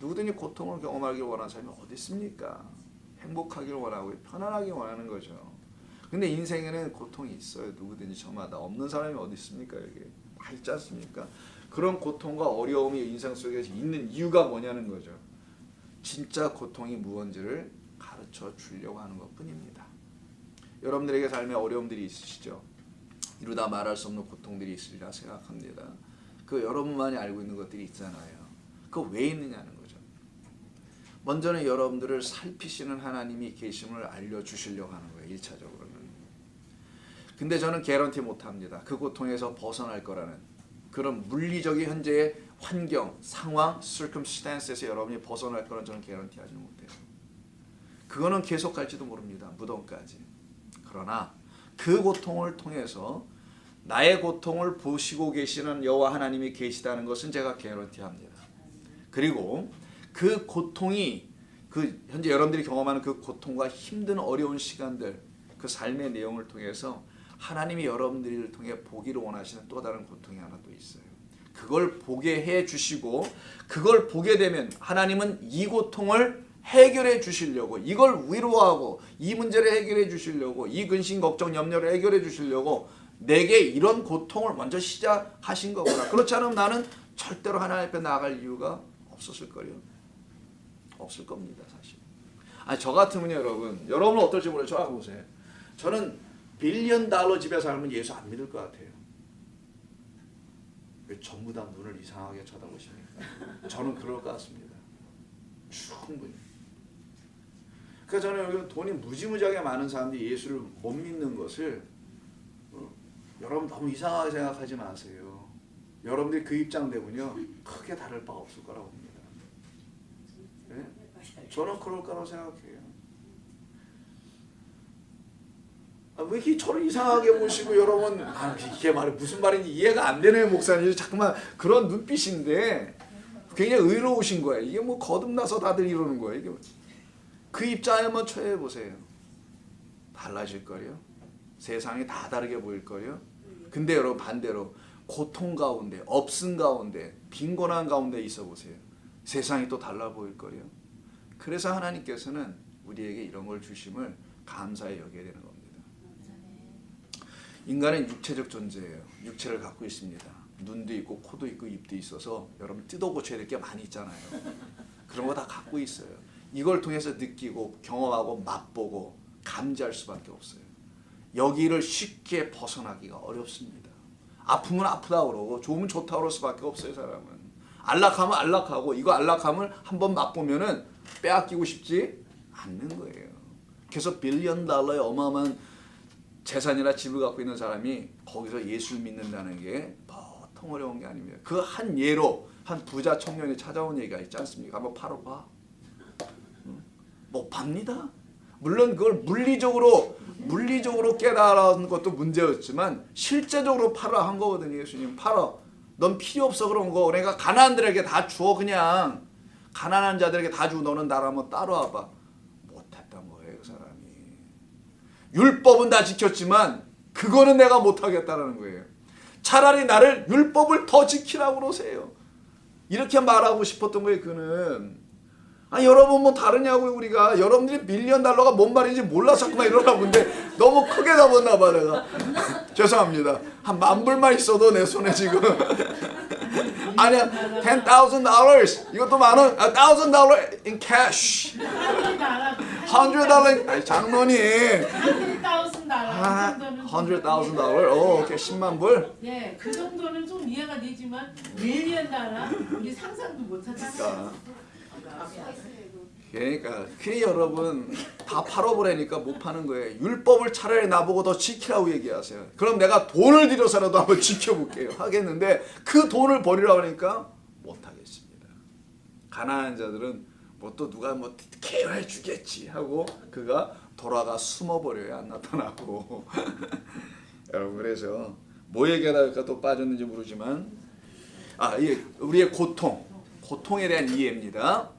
누구든지 고통을 경험하길 원하는 사람이 어디 있습니까? 행복하길 원하고 편안하길 원하는 거죠. 근데 인생에는 고통이 있어요. 누구든지 저마다. 없는 사람이 어디 있습니까? 여기 다 있지 않습니까? 그런 고통과 어려움이 인생 속에 있는 이유가 뭐냐는 거죠. 진짜 고통이 무엇인지를 가르쳐 주려고 하는 것뿐입니다. 여러분들에게 삶에 어려움들이 있으시죠? 이루다 말할 수 없는 고통들이 있으리라 생각합니다. 그 여러분만이 알고 있는 것들이 있잖아요. 그거 왜 있느냐는 거죠. 먼저는 여러분들을 살피시는 하나님이 계심을 알려주시려고 하는 거예요. 1차적으로는. 근데 저는 개런티 못합니다. 그 고통에서 벗어날 거라는 그런 물리적인 현재의 환경, 상황, circumstance에서 여러분이 벗어날 거는 저는 개런티하지는 못해요. 그거는 계속 갈지도 모릅니다. 무덤까지. 그러나 그 고통을 통해서 나의 고통을 보시고 계시는 여호와 하나님이 계시다는 것은 제가 개런티합니다. 그리고 그 고통이, 그 현재 여러분들이 경험하는 그 고통과 힘든 어려운 시간들, 그 삶의 내용을 통해서 하나님이 여러분들을 통해 보기를 원하시는 또 다른 고통이 하나 또 있어요. 그걸 보게 해 주시고, 그걸 보게 되면 하나님은 이 고통을 해결해 주시려고, 이걸 위로하고 이 문제를 해결해 주시려고, 이 근심, 걱정, 염려를 해결해 주시려고 내게 이런 고통을 먼저 시작하신 거구나. 그렇지 않으면 나는 절대로 하나님 앞에 나아갈 이유가 없었을 거예요. 없을 겁니다, 사실. 아니, 저 같으면요, 여러분은 어떨지 모르겠어요. 저 보세요. 저는 $1,000,000,000 집에 살면 예수 안 믿을 것 같아요. 왜 전부 다 눈을 이상하게 쳐다보십니까? 저는 그럴 것 같습니다. 충분히. 그러니까 저는 여기 돈이 무지무지하게 많은 사람들이 예수를 못 믿는 것을 여러분 너무 이상하게 생각하지 마세요. 여러분들이 그 입장 되면요 크게 다를 바가 없을 거라고 봅니다. 네? 저는 그럴 거라고 생각해요. 왜 이렇게 저를 이상하게 보시고 여러분, 이게 말이 무슨 말인지 이해가 안 되네요, 목사님. 자꾸만 그런 눈빛인데 굉장히 의로우신 거예요. 이게 뭐 거듭나서 다들 이러는 거예요. 이게 그 입장에 한번 처해 보세요. 달라질 거예요. 세상이 다 다르게 보일 거예요. 근데 여러분 반대로 고통 가운데, 없음 가운데, 빈곤한 가운데 있어 보세요. 세상이 또 달라 보일 거예요. 그래서 하나님께서는 우리에게 이런 걸 주심을 감사히 여겨야 되는 겁니다. 인간은 육체적 존재예요. 육체를 갖고 있습니다. 눈도 있고 코도 있고 입도 있어서 여러분 뜯어 고쳐야 될 게 많이 있잖아요. 그런 거 다 갖고 있어요. 이걸 통해서 느끼고 경험하고 맛보고 감지할 수밖에 없어요. 여기를 쉽게 벗어나기가 어렵습니다. 아프면 아프다 그러고 좋으면 좋다 그럴 수밖에 없어요. 사람은 안락하면 안락하고, 이거 안락함을 한번 맛보면은 빼앗기고 싶지 않는 거예요. 그래서 $1 빌리언의 어마어마한 재산이나 집을 갖고 있는 사람이 거기서 예수를 믿는다는 게 보통 어려운 게 아닙니다. 그 한 예로 한 부자 청년이 찾아온 얘기가 있지 않습니까? 한번 팔아봐. 못 팝니다. 물론 그걸 물리적으로 깨달은 것도 문제였지만 실제적으로 팔아 한 거거든요. 예수님 팔아. 넌 필요 없어 그런 거. 그러니까 가난한들에게 다 주어. 그냥 가난한 자들에게 다 주고 너는 나를 한번 따라와봐. 못했던 거예요. 그 사람이. 율법은 다 지켰지만 그거는 내가 못하겠다는 거예요. 차라리 나를 율법을 더 지키라고 그러세요. 이렇게 말하고 싶었던 거예요. 그는. 여러분 뭐 다르냐고요. 우리가 여러분들이 $1 빌리언가 뭔 말인지 몰라서구나 이러라고. 근데 너무 크게 잡았나 봐 내가. 죄송합니다. 한 $10,000불만 있어도 내 손에 지금 아니야 $10,000 이것도 $10,000 $1,000 in cash $100 아니 장로님 $100,000 오케이 10만 불. 예, 그 정도는 좀 이해가 되지만 $1 밀리언 우리 상상도 못하잖아요. 그러니까 여러분 다 팔아보라니까 못 파는 거예요. 율법을 차라리 나보고 더 지키라고 얘기하세요. 그럼 내가 돈을 들여서라도 한번 지켜볼게요. 하겠는데 그 돈을 버리라고 하니까 못하겠습니다. 가난한 자들은 뭐 또 누가 뭐 케어해 주겠지 하고 그가 돌아가 숨어버려요. 안 나타나고. 여러분 그래서 뭐 얘기하다가 또 빠졌는지 모르지만 이게 우리의 고통에 대한 이해입니다.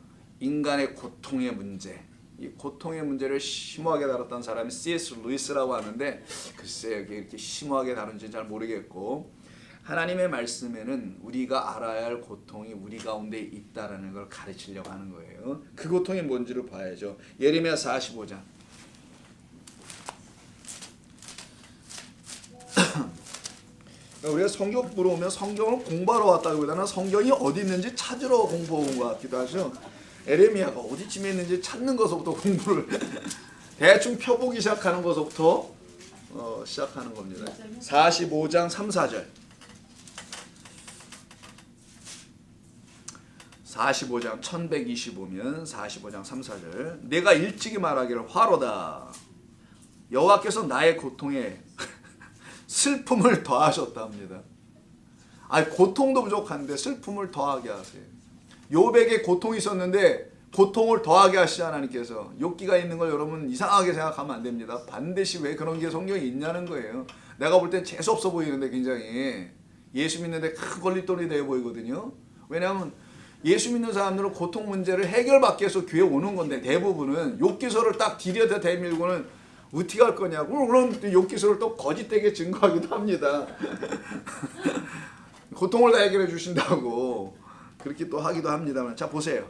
인간의 고통의 문제, 이 고통의 문제를 심오하게 다뤘던 사람이 C.S. 루이스라고 하는데 글쎄요 이렇게 심오하게 다룬지는 잘 모르겠고 하나님의 말씀에는 우리가 알아야 할 고통이 우리 가운데 있다라는 걸 가르치려고 하는 거예요. 그 고통이 뭔지를 봐야죠. 예레미야 45장. 우리가 성경 보러 오면 성경을 공부하러 왔다기보다는 성경이 어디 있는지 찾으러 공부해 온 것 같기도 하죠. 에레미야가 어디쯤에 있는지 찾는 것부터 공부를 대충 펴보기 시작하는 것부터 시작하는 겁니다. 45장 3, 4절 45장 1125면 45장 3, 4절 내가 일찍이 말하기를 화로다 여호와께서 나의 고통에 슬픔을 더하셨답니다. 고통도 부족한데 슬픔을 더하게 하세요. 욥에게 고통이 있었는데 고통을 더하게 하시지 하나님께서. 욥기가 있는 걸 여러분 이상하게 생각하면 안 됩니다. 반드시 왜 그런 게 성경에 있냐는 거예요. 내가 볼 땐 재수없어 보이는데 굉장히 예수 믿는데 큰 걸림돌이 되어 보이거든요. 왜냐하면 예수 믿는 사람들은 고통 문제를 해결받기 위해서 교회 오는 건데 대부분은 욥기서를 딱 디려다 대밀고는 어떻게 할 거냐고 그런 욥기서를 또 거짓되게 증거하기도 합니다. 고통을 다 해결해 주신다고 그렇게 또 하기도 합니다만 자 보세요.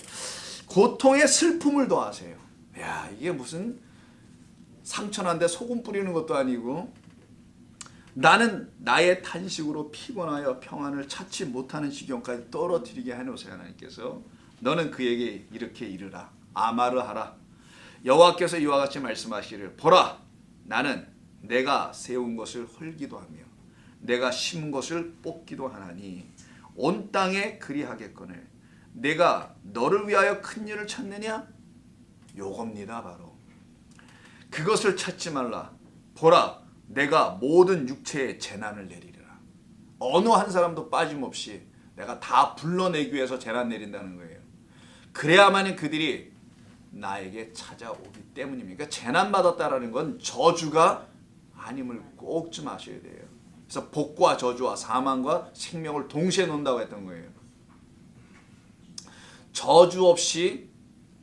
고통에 슬픔을 더하세요. 야 이게 무슨 상처난데 소금 뿌리는 것도 아니고 나는 나의 탄식으로 피곤하여 평안을 찾지 못하는 지경까지 떨어뜨리게 해놓으세요. 하나님께서 너는 그에게 이렇게 이르라 아마르 하라 여호와께서 이와 같이 말씀하시기를 보라 나는 내가 세운 것을 헐기도 하며 내가 심은 것을 뽑기도 하나니 온 땅에 그리하겠거늘 내가 너를 위하여 큰 일을 찾느냐? 요겁니다. 바로 그것을 찾지 말라. 보라 내가 모든 육체에 재난을 내리리라. 어느 한 사람도 빠짐없이 내가 다 불러내기 위해서 재난 내린다는 거예요. 그래야만이 그들이 나에게 찾아오기 때문입니다. 그러니까 재난 받았다라는 건 저주가 아님을 꼭 좀 아셔야 돼요. 그래서 복과 저주와 사망과 생명을 동시에 놓는다고 했던 거예요. 저주 없이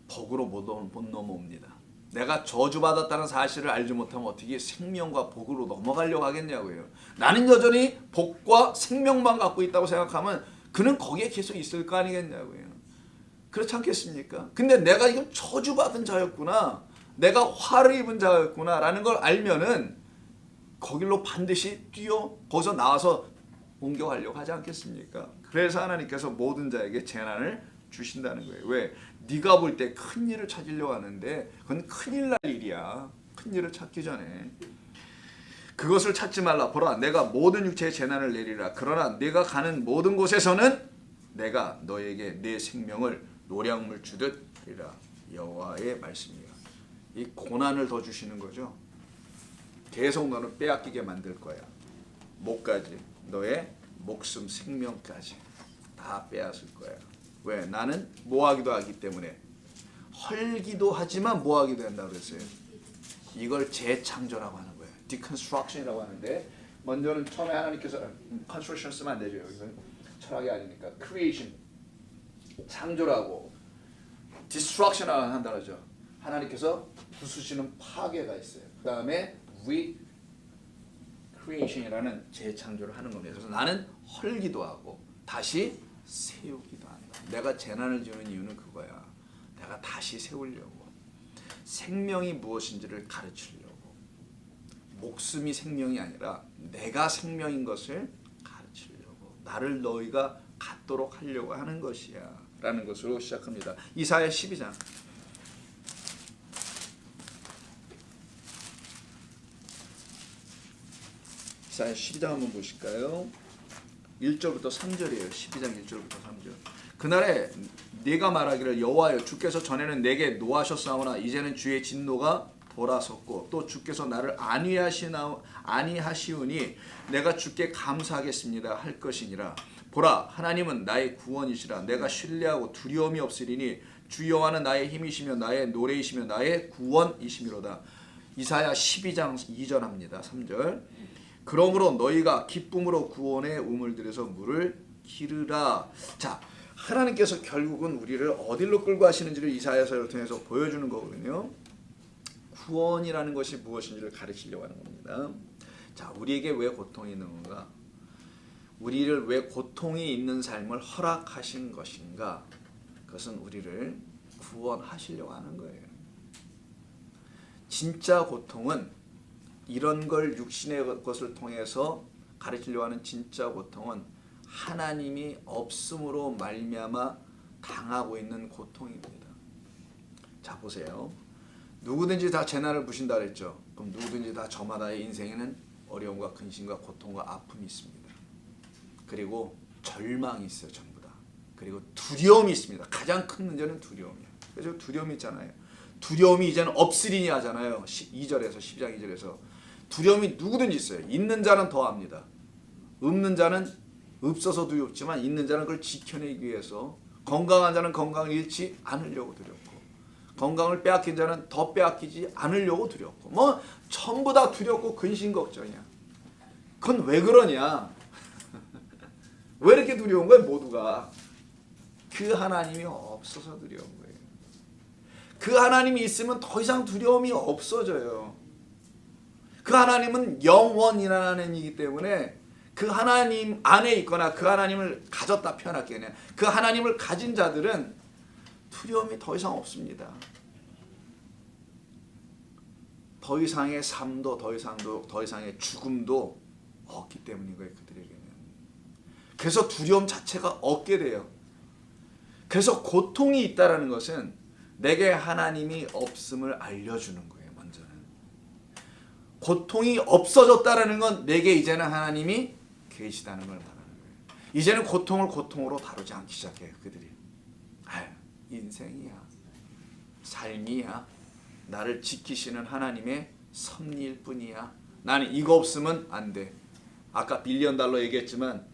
복으로 못 넘어옵니다. 내가 저주받았다는 사실을 알지 못하면 어떻게 생명과 복으로 넘어가려고 하겠냐고요. 나는 여전히 복과 생명만 갖고 있다고 생각하면 그는 거기에 계속 있을 거 아니겠냐고요. 그렇지 않겠습니까? 근데 내가 이건 저주받은 자였구나, 내가 화를 입은 자였구나 라는 걸 알면은 거길로 반드시 거기서 나와서 옮겨가려고 하지 않겠습니까? 그래서 하나님께서 모든 자에게 재난을 주신다는 거예요. 왜? 네가 볼 때 큰 일을 찾으려고 하는데 그건 큰일 날 일이야. 큰 일을 찾기 전에. 그것을 찾지 말라. 보라, 내가 모든 육체의 재난을 내리라. 그러나 내가 가는 모든 곳에서는 내가 너에게 내 생명을 노량물 주듯 하리라. 여호와의 말씀이야. 이 고난을 더 주시는 거죠. 계속 너는 빼앗기게 만들 거야. 목까지, 너의 목숨, 생명까지 다 빼앗을 거야. 왜? 나는 모하기도 하기 때문에. 헐기도 하지만 모하기도 한다고 그랬어요. 이걸 재창조라고 하는 거예요. deconstruction이라고 하는데, 먼저는 처음에 하나님께서 construction 쓰면 안 되죠. 여기서 철학이 아니니까 creation, 창조라고, destruction이라고 한다 그러죠. 하나님께서 부수시는 파괴가 있어요. 그 다음에 recreation이라는 재창조를 하는 겁니다. 그래서 나는 헐기도 하고 다시 세우기도 한다. 내가 재난을 주는 이유는 그거야. 내가 다시 세우려고. 생명이 무엇인지를 가르치려고. 목숨이 생명이 아니라 내가 생명인 것을 가르치려고. 나를 너희가 갖도록 하려고 하는 것이야. 라는 것으로 시작합니다. 이사야 12장. 이사야 12장 한번 보실까요? 1절부터 3절이에요. 12장 1절부터 3절. 그날에 네가 말하기를 여호와여 주께서 전에는 내게 노하셨사오나 이제는 주의 진노가 돌아섰고 또 주께서 나를 안위하시우니 내가 주께 감사하겠습니다 할 것이니라. 보라, 하나님은 나의 구원이시라. 내가 신뢰하고 두려움이 없으리니 주 여호와는 나의 힘이시며 나의 노래이시며 나의 구원이시미로다. 이사야 12장 2절 합니다. 3절. 그러므로 너희가 기쁨으로 구원의 우물들에서 물을 기르라. 자, 하나님께서 결국은 우리를 어디로 끌고 가시는지를 이사야서를 통해서 보여주는 거거든요. 구원이라는 것이 무엇인지를 가르치려고 하는 겁니다. 자, 우리에게 왜 고통이 있는 건가? 우리를 왜 고통이 있는 삶을 허락하신 것인가? 그것은 우리를 구원하시려고 하는 거예요. 진짜 고통은 이런 걸 육신의 것을 통해서 가르치려고 하는 진짜 고통은 하나님이 없음으로 말미암아 당하고 있는 고통입니다. 자, 보세요. 누구든지 다 재난을 부신다 그랬죠. 그럼 누구든지 다 저마다의 인생에는 어려움과 근심과 고통과 아픔이 있습니다. 그리고 절망이 있어요. 전부 다. 그리고 두려움이 있습니다. 가장 큰 문제는 두려움이에요. 그래서 두려움이 있잖아요. 두려움이 이제는 없으리니 하잖아요. 2절에서 12장 2절에서 두려움이 누구든지 있어요. 있는 자는 더 압니다. 없는 자는 없어서 두렵지만 있는 자는 그걸 지켜내기 위해서 건강한 자는 건강을 잃지 않으려고 두렵고 건강을 빼앗긴 자는 더 빼앗기지 않으려고 두렵고 뭐 전부 다 두렵고 근심 걱정이야. 그건 왜 그러냐? 왜 이렇게 두려운 거야 모두가? 그 하나님이 없어서 두려운 거예요. 그 하나님이 있으면 더 이상 두려움이 없어져요. 그 하나님은 영원이라는 하나님이기 때문에 그 하나님 안에 있거나 그 하나님을 가졌다 표현할게요. 그냥 그 하나님을 가진 자들은 두려움이 더 이상 없습니다. 더 이상의 삶도 더 이상의 죽음도 없기 때문인 거예요. 그들에게는. 그래서 두려움 자체가 없게 돼요. 그래서 고통이 있다라는 것은 내게 하나님이 없음을 알려주는 거예요. 먼저는. 고통이 없어졌다라는 건 내게 이제는 하나님이 계시다는 걸 말하는 거예요. 이제는 고통을 고통으로 다루지 않기 시작해요. 그들이. 인생이야. 삶이야. 나를 지키시는 하나님의 섭리일 뿐이야. 나는 이거 없으면 안 돼. 아까 빌리언 달러 얘기했지만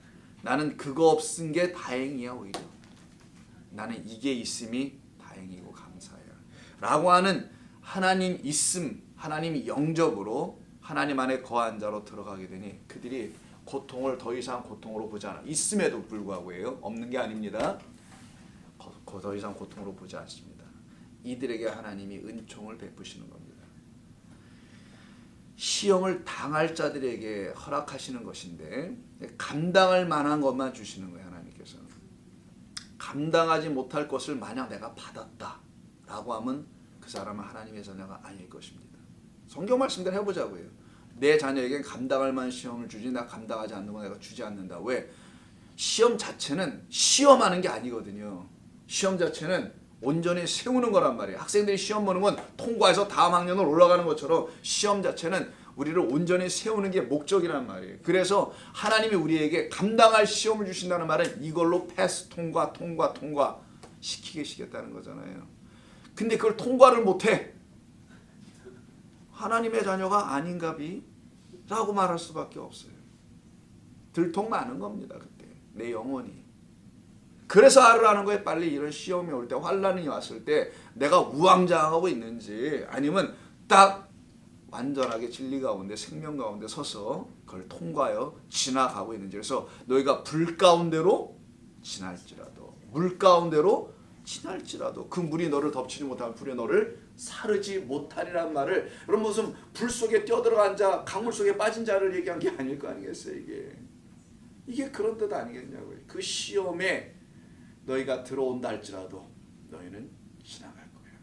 나는 그거 없은 게 다행이야. 오히려. 나는 이게 있음이 다행이고 감사해요. 라고 하는 하나님 있음, 하나님이 영접으로 하나님 안에 거한 자로 들어가게 되니 그들이 고통을 더 이상 고통으로 보지 않아. 있음에도 불구하고예요. 없는 게 아닙니다. 더 이상 고통으로 보지 않습니다. 이들에게 하나님이 은총을 베푸시는 겁니다. 시험을 당할 자들에게 허락하시는 것인데 감당할 만한 것만 주시는 거예요. 하나님께서. 감당하지 못할 것을 만약 내가 받았다 라고 하면 그 사람은 하나님의 자녀가 아닐 것입니다. 성경 말씀대로 해보자고요. 내 자녀에게 감당할 만한 시험을 주지 나 감당하지 않는 거 내가 주지 않는다. 왜? 시험 자체는 시험하는 게 아니거든요. 시험 자체는 온전히 세우는 거란 말이에요. 학생들이 시험 보는 건 통과해서 다음 학년으로 올라가는 것처럼 시험 자체는 우리를 온전히 세우는 게 목적이란 말이에요. 그래서 하나님이 우리에게 감당할 시험을 주신다는 말은 이걸로 패스, 통과 시키게 시켰다는 거잖아요. 근데 그걸 통과를 못해. 하나님의 자녀가 아닌가비? 라고 말할 수밖에 없어요. 들통 많은 겁니다. 그때 내 영혼이. 그래서 알으라는 거예요. 빨리 이런 시험이 올 때, 환란이 왔을 때 내가 우왕좌왕하고 있는지, 아니면 딱 완전하게 진리 가운데 생명 가운데 서서 그걸 통과하여 지나가고 있는지. 그래서 너희가 불 가운데로 지날지라도, 물 가운데로 지날지라도 그 물이 너를 덮치지 못하면 불에 너를 사르지 못하리란 말을, 여러분 무슨 불 속에 뛰어들어간 자, 강물 속에 빠진 자를 얘기한 게 아닐 거 아니겠어요. 이게 그런 뜻 아니겠냐고요. 그 시험에 너희가 들어온다 할지라도 너희는 지나갈 거예요.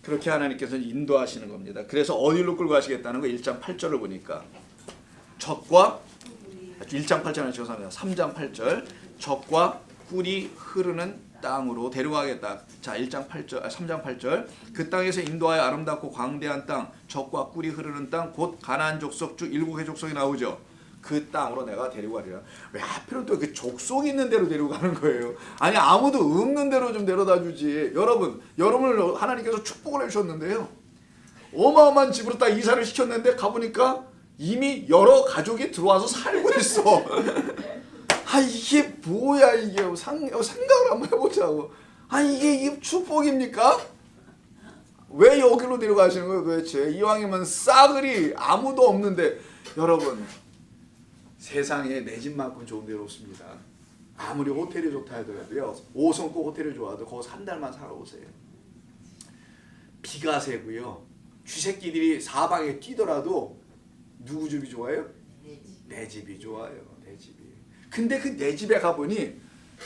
그렇게 하나님께서는 인도하시는 겁니다. 그래서 어디로 끌고 가시겠다는 거 1장 8절을 보니까 적과 1장 8절은 죄송합니다. 3장 8절 적과 꿀이 흐르는 땅으로 데려가겠다. 자, 1장 8절, 3장 8절 그 땅에서 인도하여 아름답고 광대한 땅, 적과 꿀이 흐르는 땅, 곧 가나안 족속 주 7개 족속이 나오죠. 그 땅으로 내가 데리고 가리라. 왜 하필은 또 그 족속이 있는 데로 데리고 가는 거예요? 아니 아무도 없는 데로 좀 데려다 주지. 여러분을 하나님께서 축복을 해주셨는데요. 어마어마한 집으로 딱 이사를 시켰는데 가보니까 이미 여러 가족이 들어와서 살고 있어. 아 이게 뭐야 이게. 생각을 한번 해보자고. 아 이게 축복입니까? 왜 여기로 데려가시는 거예요 도대체? 이왕이면 싸그리 아무도 없는데. 여러분 세상에 내 집만큼 좋은 데로 없습니다. 아무리 호텔이 좋다 하더라도요, 5성급 호텔이 좋아도 거기서 한 달만 살아오세요. 비가 새고요, 쥐새끼들이 사방에 뛰더라도 누구 집이 좋아요? 내 집이 좋아요. 내 집이. 근데 그 내 집에 가보니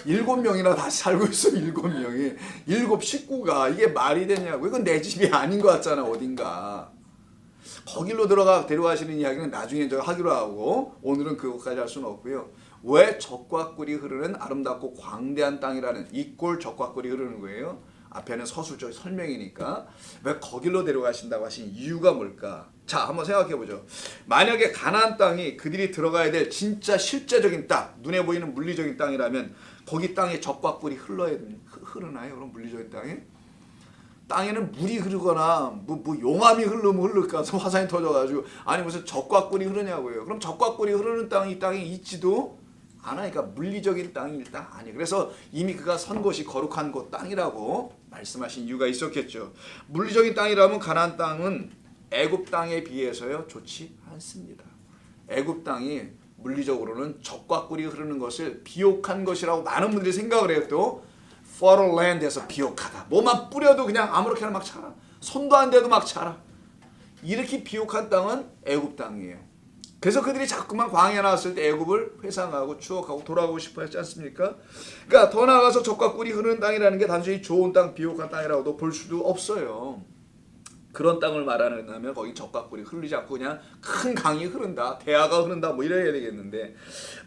7명이나 다시 살고 있어. 7명이 7 식구가. 이게 말이 되냐고. 이건 내 집이 아닌 것 같잖아. 어딘가 거길로 데려가시는 이야기는 나중에 저 하기로 하고, 오늘은 그것까지 할 수는 없고요. 왜 적과 꿀이 흐르는 아름답고 광대한 땅이라는 이 꼴 적과 꿀이 흐르는 거예요? 앞에는 서술적 설명이니까. 왜 거길로 데려가신다고 하신 이유가 뭘까? 자, 한번 생각해 보죠. 만약에 가나안 땅이 그들이 들어가야 될 진짜 실제적인 땅, 눈에 보이는 물리적인 땅이라면 거기 땅에 적과 꿀이 흐르나요? 그럼 물리적인 땅에? 땅에는 물이 흐르거나 뭐 용암이 흐르면 흐를까 화산이 터져가지고, 아니 무슨 적과 꿀이 흐르냐고요. 그럼 적과 꿀이 흐르는 땅이 이 땅에 있지도 않으니까 물리적인 땅이 일단 아니에요. 그래서 이미 그가 선 곳이 거룩한 곳 땅이라고 말씀하신 이유가 있었겠죠. 물리적인 땅이라면 가나안 땅은 애굽 땅에 비해서요 좋지 않습니다. 애굽 땅이 물리적으로는 적과 꿀이 흐르는 것을 비옥한 것이라고 많은 분들이 생각을 해요. 또 fertile land에서 비옥하다. 뭐만 뿌려도 그냥 아무렇게나 막 자라. 손도 안 대도 막 자라. 이렇게 비옥한 땅은 애굽 땅이에요. 그래서 그들이 자꾸만 광야에 나왔을 때 애굽을 회상하고 추억하고 돌아가고 싶어 했지 않습니까? 그러니까 더 나아가서 적과 꿀이 흐르는 땅이라는 게 단순히 좋은 땅, 비옥한 땅이라고도 볼 수도 없어요. 그런 땅을 말하는다면 거기 적과 꿀이 흐르지 않고 그냥 큰 강이 흐른다, 대하가 흐른다 뭐 이래야 되겠는데,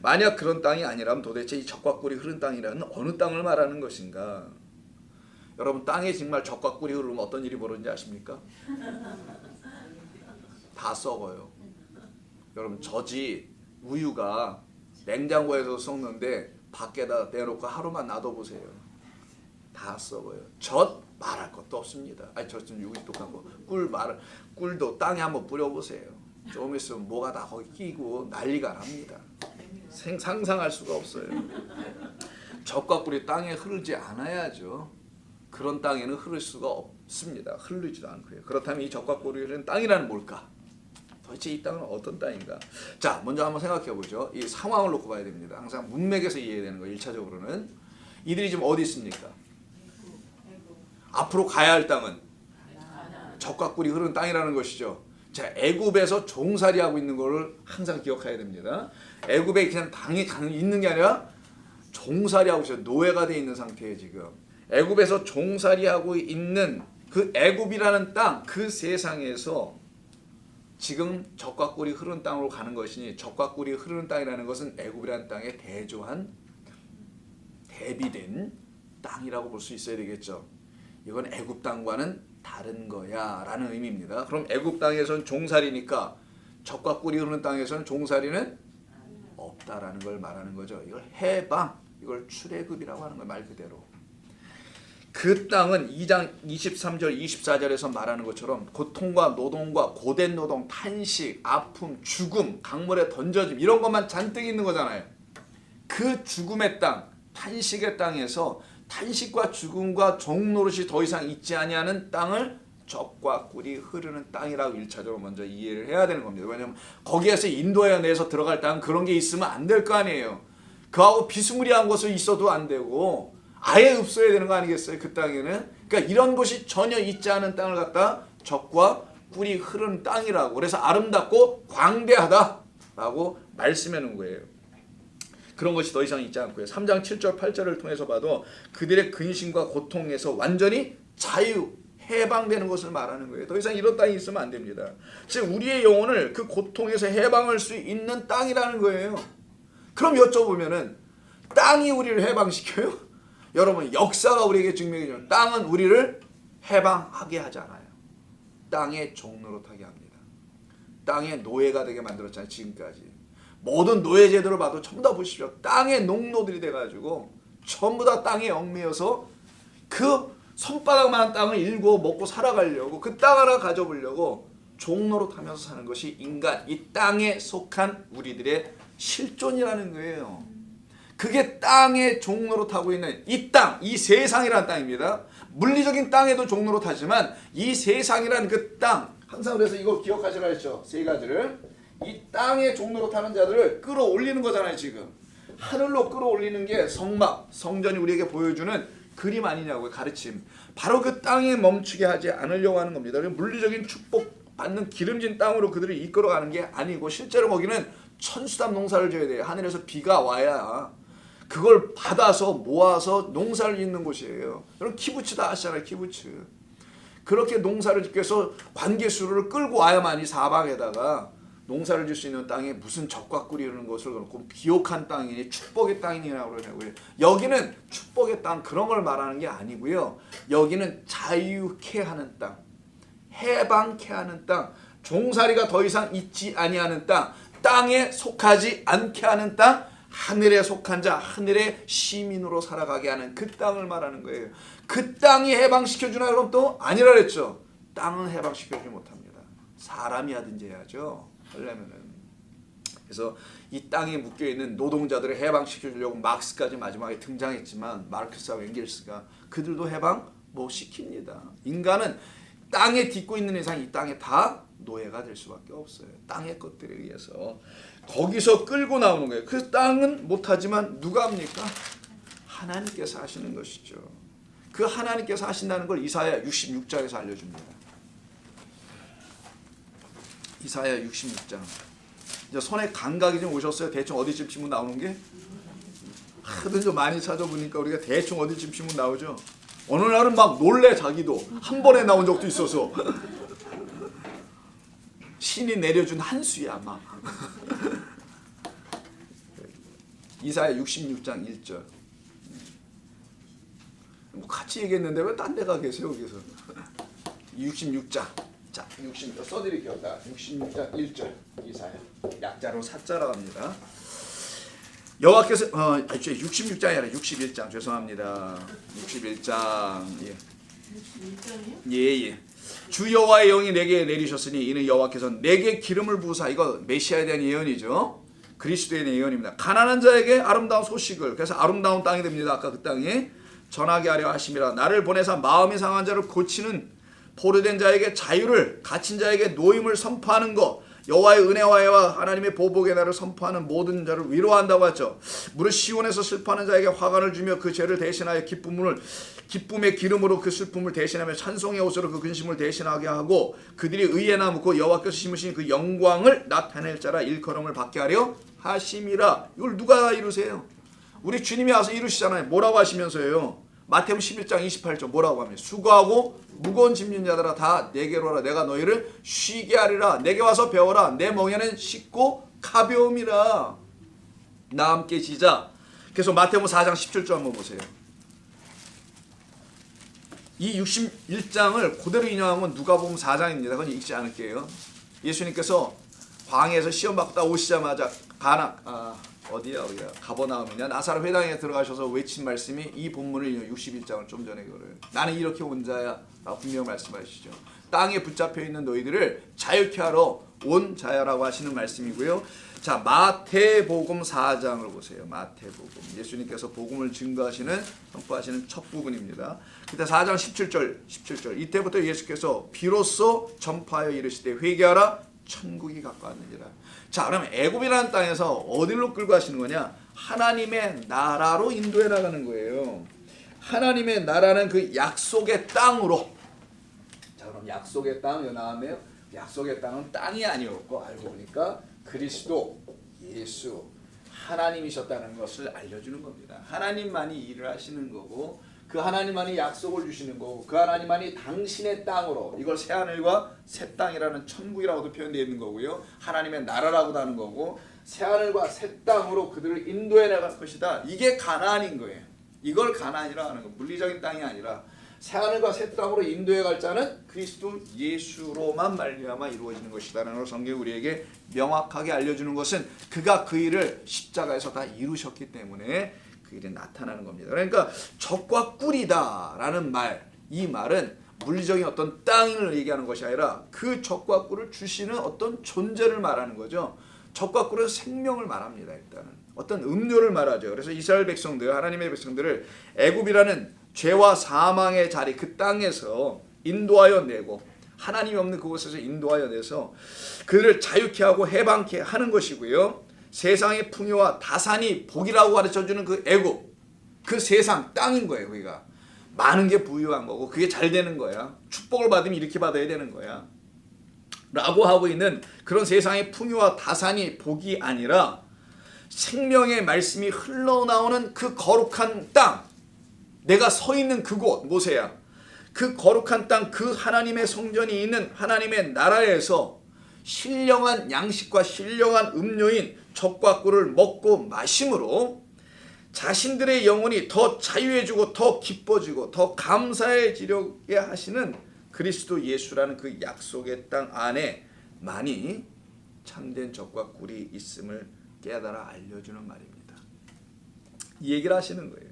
만약 그런 땅이 아니라면 도대체 이 적과 꿀이 흐른 땅이라는 어느 땅을 말하는 것인가? 여러분 땅에 정말 적과 꿀이 흐르면 어떤 일이 벌어지는지 아십니까? 다 썩어요. 여러분 저지 우유가 냉장고에서 썩는데 밖에다 내놓고 하루만 놔둬보세요. 다 썩어요. 젖 말할 것도 없습니다. 아니 젖 좀 육이 똑같고 꿀도 땅에 한번 뿌려보세요. 좀 있으면 뭐가 다 거기 끼고 난리가 납니다. 상상할 수가 없어요. 젖과 꿀이 땅에 흐르지 않아야죠. 그런 땅에는 흐를 수가 없습니다. 흐르지도 않고요. 그렇다면 이 젖과 꿀이 흐르는 땅이라는 뭘까? 도대체 이 땅은 어떤 땅인가? 자, 먼저 한번 생각해 보죠. 이 상황을 놓고 봐야 됩니다. 항상 문맥에서 이해되는 거예요. 1차적으로는 이들이 지금 어디 있습니까? 앞으로 가야 할 땅은 적과 꿀이 흐르는 땅이라는 것이죠. 자, 애굽에서 종살이하고 있는 것을 항상 기억해야 됩니다. 애굽에 그냥 당이 있는 게 아니라 종살이하고 있어요. 노예가 돼 있는 상태에 지금. 애굽에서 종살이하고 있는 그 애굽이라는 땅, 그 세상에서 지금 적과 꿀이 흐르는 땅으로 가는 것이니, 적과 꿀이 흐르는 땅이라는 것은 애굽이라는 땅의 대조한 대비된 땅이라고 볼 수 있어야 되겠죠. 이건 애굽 땅과는 다른 거야 라는 의미입니다. 그럼 애굽 땅에서는 종살이니까 젖과 꿀이 흐르는 땅에서는 종살이는 없다라는 걸 말하는 거죠. 이걸 해방, 이걸 출애굽이라고 하는 거예요. 말 그대로. 그 땅은 2장 23절 24절에서 말하는 것처럼 고통과 노동과 고된 노동, 탄식, 아픔, 죽음, 강물에 던져짐 이런 것만 잔뜩 있는 거잖아요. 그 죽음의 땅, 탄식의 땅에서 탄식과 죽음과 종노릇이 더 이상 있지 아니하는 땅을 젖과 꿀이 흐르는 땅이라고 1차적으로 먼저 이해를 해야 되는 겁니다. 왜냐하면 거기에서 인도에 내서 들어갈 땅은 그런 게 있으면 안 될 거 아니에요. 그하고 비스무리한 곳이 있어도 안 되고 아예 없어야 되는 거 아니겠어요? 그 땅에는. 그러니까 이런 곳이 전혀 있지 않은 땅을 갖다 젖과 꿀이 흐르는 땅이라고, 그래서 아름답고 광대하다라고 말씀해 놓은 거예요. 그런 것이 더 이상 있지 않고요. 3장 7절 8절을 통해서 봐도 그들의 근심과 고통에서 완전히 자유, 해방되는 것을 말하는 거예요. 더 이상 이런 땅이 있으면 안 됩니다. 즉 우리의 영혼을 그 고통에서 해방할 수 있는 땅이라는 거예요. 그럼 여쭤보면은 땅이 우리를 해방시켜요? 여러분, 역사가 우리에게 증명해줘요. 땅은 우리를 해방하게 하지 않아요. 땅의 종노릇하게 합니다. 땅의 노예가 되게 만들었잖아요. 지금까지 모든 노예 제도를 봐도 전부 다 보십시오. 땅의 농노들이 돼가지고 전부 다 땅에 얽매여서 그 손바닥만한 땅을 일고 먹고 살아가려고, 그 땅 하나 가져보려고 종노릇하면서 사는 것이 인간, 이 땅에 속한 우리들의 실존이라는 거예요. 그게 땅에 종노릇하고 있는 이 땅, 이 세상이라는 땅입니다. 물리적인 땅에도 종노릇하지만 이 세상이라는 그 땅, 항상 그래서 이거 기억하시라 했죠. 세 가지를. 이 땅에 종노릇하는 자들을 끌어올리는 거잖아요. 지금 하늘로 끌어올리는 게 성막, 성전이 우리에게 보여주는 그림 아니냐고요. 가르침. 바로 그 땅에 멈추게 하지 않으려고 하는 겁니다. 물리적인 축복 받는 기름진 땅으로 그들을 이끌어가는 게 아니고, 실제로 거기는 천수답 농사를 지어야 돼요. 하늘에서 비가 와야 그걸 받아서 모아서 농사를 짓는 곳이에요. 여러분 키부츠 다 아시잖아요. 키부츠. 그렇게 농사를 짓기 위해서 관계수를 끌고 와야만이 사방에다가 농사를 질 수 있는 땅에 무슨 젖과 꿀이 흐르는 것을 그렇고 비옥한 땅이니 축복의 땅이냐고 그러냐고요. 여기는 축복의 땅 그런 걸 말하는 게 아니고요. 여기는 자유케 하는 땅, 해방케 하는 땅, 종살이가 더 이상 있지 아니하는 땅, 땅에 속하지 않게 하는 땅, 하늘에 속한 자, 하늘의 시민으로 살아가게 하는 그 땅을 말하는 거예요. 그 땅이 해방시켜주나 그럼 또 아니라 그랬죠. 땅은 해방시켜주지 못합니다. 사람이 하든지 해야죠. 하려면은. 그래서 이 땅에 묶여있는 노동자들을 해방시켜주려고 막스까지 마지막에 등장했지만 마르크스와 엥겔스가 그들도 해방 못 시킵니다. 인간은 땅에 딛고 있는 이상 이 땅에 다 노예가 될 수밖에 없어요. 땅의 것들에 의해서. 거기서 끌고 나오는 거예요. 그 땅은 못하지만 누가 합니까? 하나님께서 하시는 것이죠. 그 하나님께서 하신다는 걸 이사야 66장에서 알려줍니다. 이사야 66장. 이제 손에 감각이 좀 오셨어요? 대충 어디쯤 치면 나오는 게? 하도 좀 많이 찾아보니까 우리가 대충 어디쯤 치면 나오죠. 어느 날은 막 놀래 자기도. 한 번에 나온 적도 있어서. 신이 내려준 한 수야 막. 이사야 66장 1절. 같이 얘기했는데 왜 딴 데 가 계세요 여기서. 66장. 자, 66장 써드릴게요. 66장 1절 이사야. 약자로 사자라고 합니다. 여호와께서 66장이 아니라 61장 죄송합니다. 61장. 예. 61장이요? 예. 주 여호와의 영이 내게 내리셨으니 이는 여호와께서 내게 기름을 부으사, 이거 메시아에 대한 예언이죠. 그리스도에 대한 예언입니다. 가난한 자에게 아름다운 소식을, 그래서 아름다운 땅이 됩니다. 아까 그 땅에 전하게 하려 하심이라. 나를 보내사 마음이 상한 자를 고치는, 포로된 자에게 자유를, 갇힌 자에게 노임을 선포하는 것, 여호와의 은혜와 하나님의 보복의 날을 선포하는 모든 자를 위로한다고 하죠. 무릇 시온에서 슬퍼하는 자에게 화관을 주며 그 죄를 대신하여 기쁨의 기름으로 그 슬픔을 대신하며 찬송의 옷으로 그 근심을 대신하게 하고, 그들이 의에 나무고 여호와께서 심으신 그 영광을 나타낼 자라 일컬음을 받게 하려 하심이라. 이걸 누가 이루세요? 우리 주님이 와서 이루시잖아요. 뭐라고 하시면서요? 마태복음 11장 28절 뭐라고 합니까? 수고하고 무거운 짐진 자들아 다 내게로 오라. 내가 너희를 쉬게 하리라. 내게 와서 배워라. 내 멍에는 쉽고 가벼움이라. 나 함께 지자. 그래서 마태복음 4장 17절 한번 보세요. 이 61장을 그대로 인용하면 누가복음 4장입니다. 그건 읽지 않을게요. 예수님께서 광야에서 시험 받고 딱 오시자마자 어디야 가버나움이냐 나사렛 회당에 들어가셔서 외친 말씀이 이 본문을 61장을 좀 전에 그래요. 나는 이렇게 온 자야 라고 분명 말씀하시죠. 땅에 붙잡혀 있는 너희들을 자유케 하러 온 자야라고 하시는 말씀이고요. 자, 마태복음 4장을 보세요. 마태복음. 예수님께서 복음을 증거하시는 선포하시는 첫 부분입니다. 그때 4장 17절. 이때부터 예수께서 비로소 전파하여 이르시되 회개하라 천국이 가까웠느니라. 자, 그러면 애굽이라는 땅에서 어디로 끌고 가시는 거냐? 하나님의 나라로 인도해 나가는 거예요. 하나님의 나라는 그 약속의 땅으로. 자, 그럼 약속의 땅 여기 나왔네요. 약속의 땅은 땅이 아니었고 알고 보니까 그리스도 예수 하나님이셨다는 것을 알려주는 겁니다. 하나님만이 일을 하시는 거고 그 하나님만이 약속을 주시는 거고 그 하나님만이 당신의 땅으로 이걸 새하늘과 새 땅이라는 천국이라고도 표현되어 있는 거고요. 하나님의 나라라고도 하는 거고 새하늘과 새 땅으로 그들을 인도해 나갈 것이다. 이게 가나안인 거예요. 이걸 가나안이라고 하는 거. 물리적인 땅이 아니라 새하늘과 새 땅으로 인도해 갈 자는 그리스도 예수로만 말미암아 이루어지는 것이다라는 걸 성경이 우리에게 명확하게 알려주는 것은 그가 그 일을 십자가에서 다 이루셨기 때문에 그 일이 나타나는 겁니다. 그러니까 적과 꿀이다라는 말, 이 말은 물리적인 어떤 땅을 얘기하는 것이 아니라 그 적과 꿀을 주시는 어떤 존재를 말하는 거죠. 적과 꿀은 생명을 말합니다. 일단은 어떤 음료를 말하죠. 그래서 이스라엘 백성들, 하나님의 백성들을 애굽이라는 죄와 사망의 자리 그 땅에서 인도하여 내고 하나님이 없는 그곳에서 인도하여 내서 그들을 자유케 하고 해방케 하는 것이고요. 세상의 풍요와 다산이 복이라고 가르쳐주는 그 애굽, 그 세상 땅인 거예요. 거기가 많은 게 부유한 거고 그게 잘 되는 거야. 축복을 받으면 이렇게 받아야 되는 거야 라고 하고 있는 그런 세상의 풍요와 다산이 복이 아니라 생명의 말씀이 흘러나오는 그 거룩한 땅, 내가 서 있는 그곳 모세야. 그 거룩한 땅, 그 하나님의 성전이 있는 하나님의 나라에서 신령한 양식과 신령한 음료인 적과 꿀을 먹고 마심으로 자신들의 영혼이 더 자유해지고 더 기뻐지고 더 감사해지려게 하시는 그리스도 예수라는 그 약속의 땅 안에 많이 참된 적과 꿀이 있음을 깨달아 알려주는 말입니다. 이 얘기를 하시는 거예요.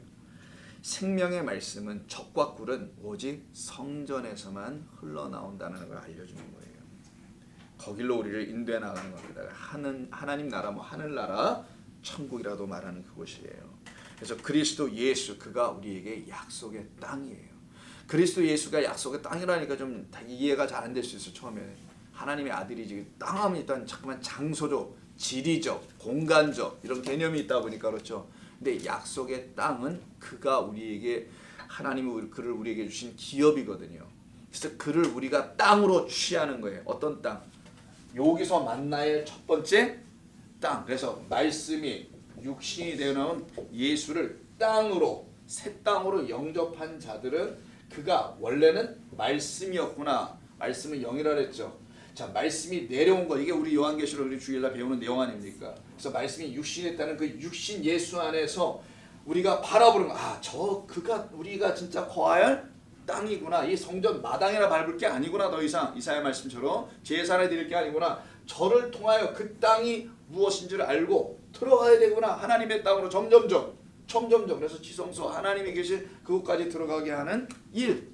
생명의 말씀은 적과 꿀은 오직 성전에서만 흘러나온다는 걸 알려주는 거예요. 거길로 우리를 인도해 나가는 겁니다. 하나님 나라, 하늘나라, 천국이라도 말하는 그곳이에요. 그래서 그리스도 예수, 그가 우리에게 약속의 땅이에요. 그리스도 예수가 약속의 땅이라니까 좀 이해가 잘 안 될 수 있어요. 처음에 하나님의 아들이지 땅하면 일단 잠깐만 장소적, 지리적, 공간적 이런 개념이 있다 보니까 그렇죠. 근데 약속의 땅은 그가 우리에게 하나님이 그를 우리에게 주신 기업이거든요. 그래서 그를 우리가 땅으로 취하는 거예요. 어떤 땅? 여기서 만나의 첫 번째 땅. 그래서 말씀이 육신이 되어 나온 예수를 땅으로 새 땅으로 영접한 자들은 그가 원래는 말씀이었구나. 말씀은 영이라 그랬죠. 자, 말씀이 내려온 것, 이게 우리 요한계시록 우리 주일날 배우는 내용 아닙니까? 그래서 말씀이 육신이 있다는 그 육신 예수 안에서 우리가 바라보는 그가 우리가 진짜 거할 땅이구나. 이 성전 마당이나 밟을 게 아니구나. 더 이상 이사야 말씀처럼 제사를 드릴 게 아니구나. 저를 통하여 그 땅이 무엇인지를 알고 들어가야 되구나. 하나님의 땅으로 점점점 그래서 지성소 하나님이 계신 그곳까지 들어가게 하는 일,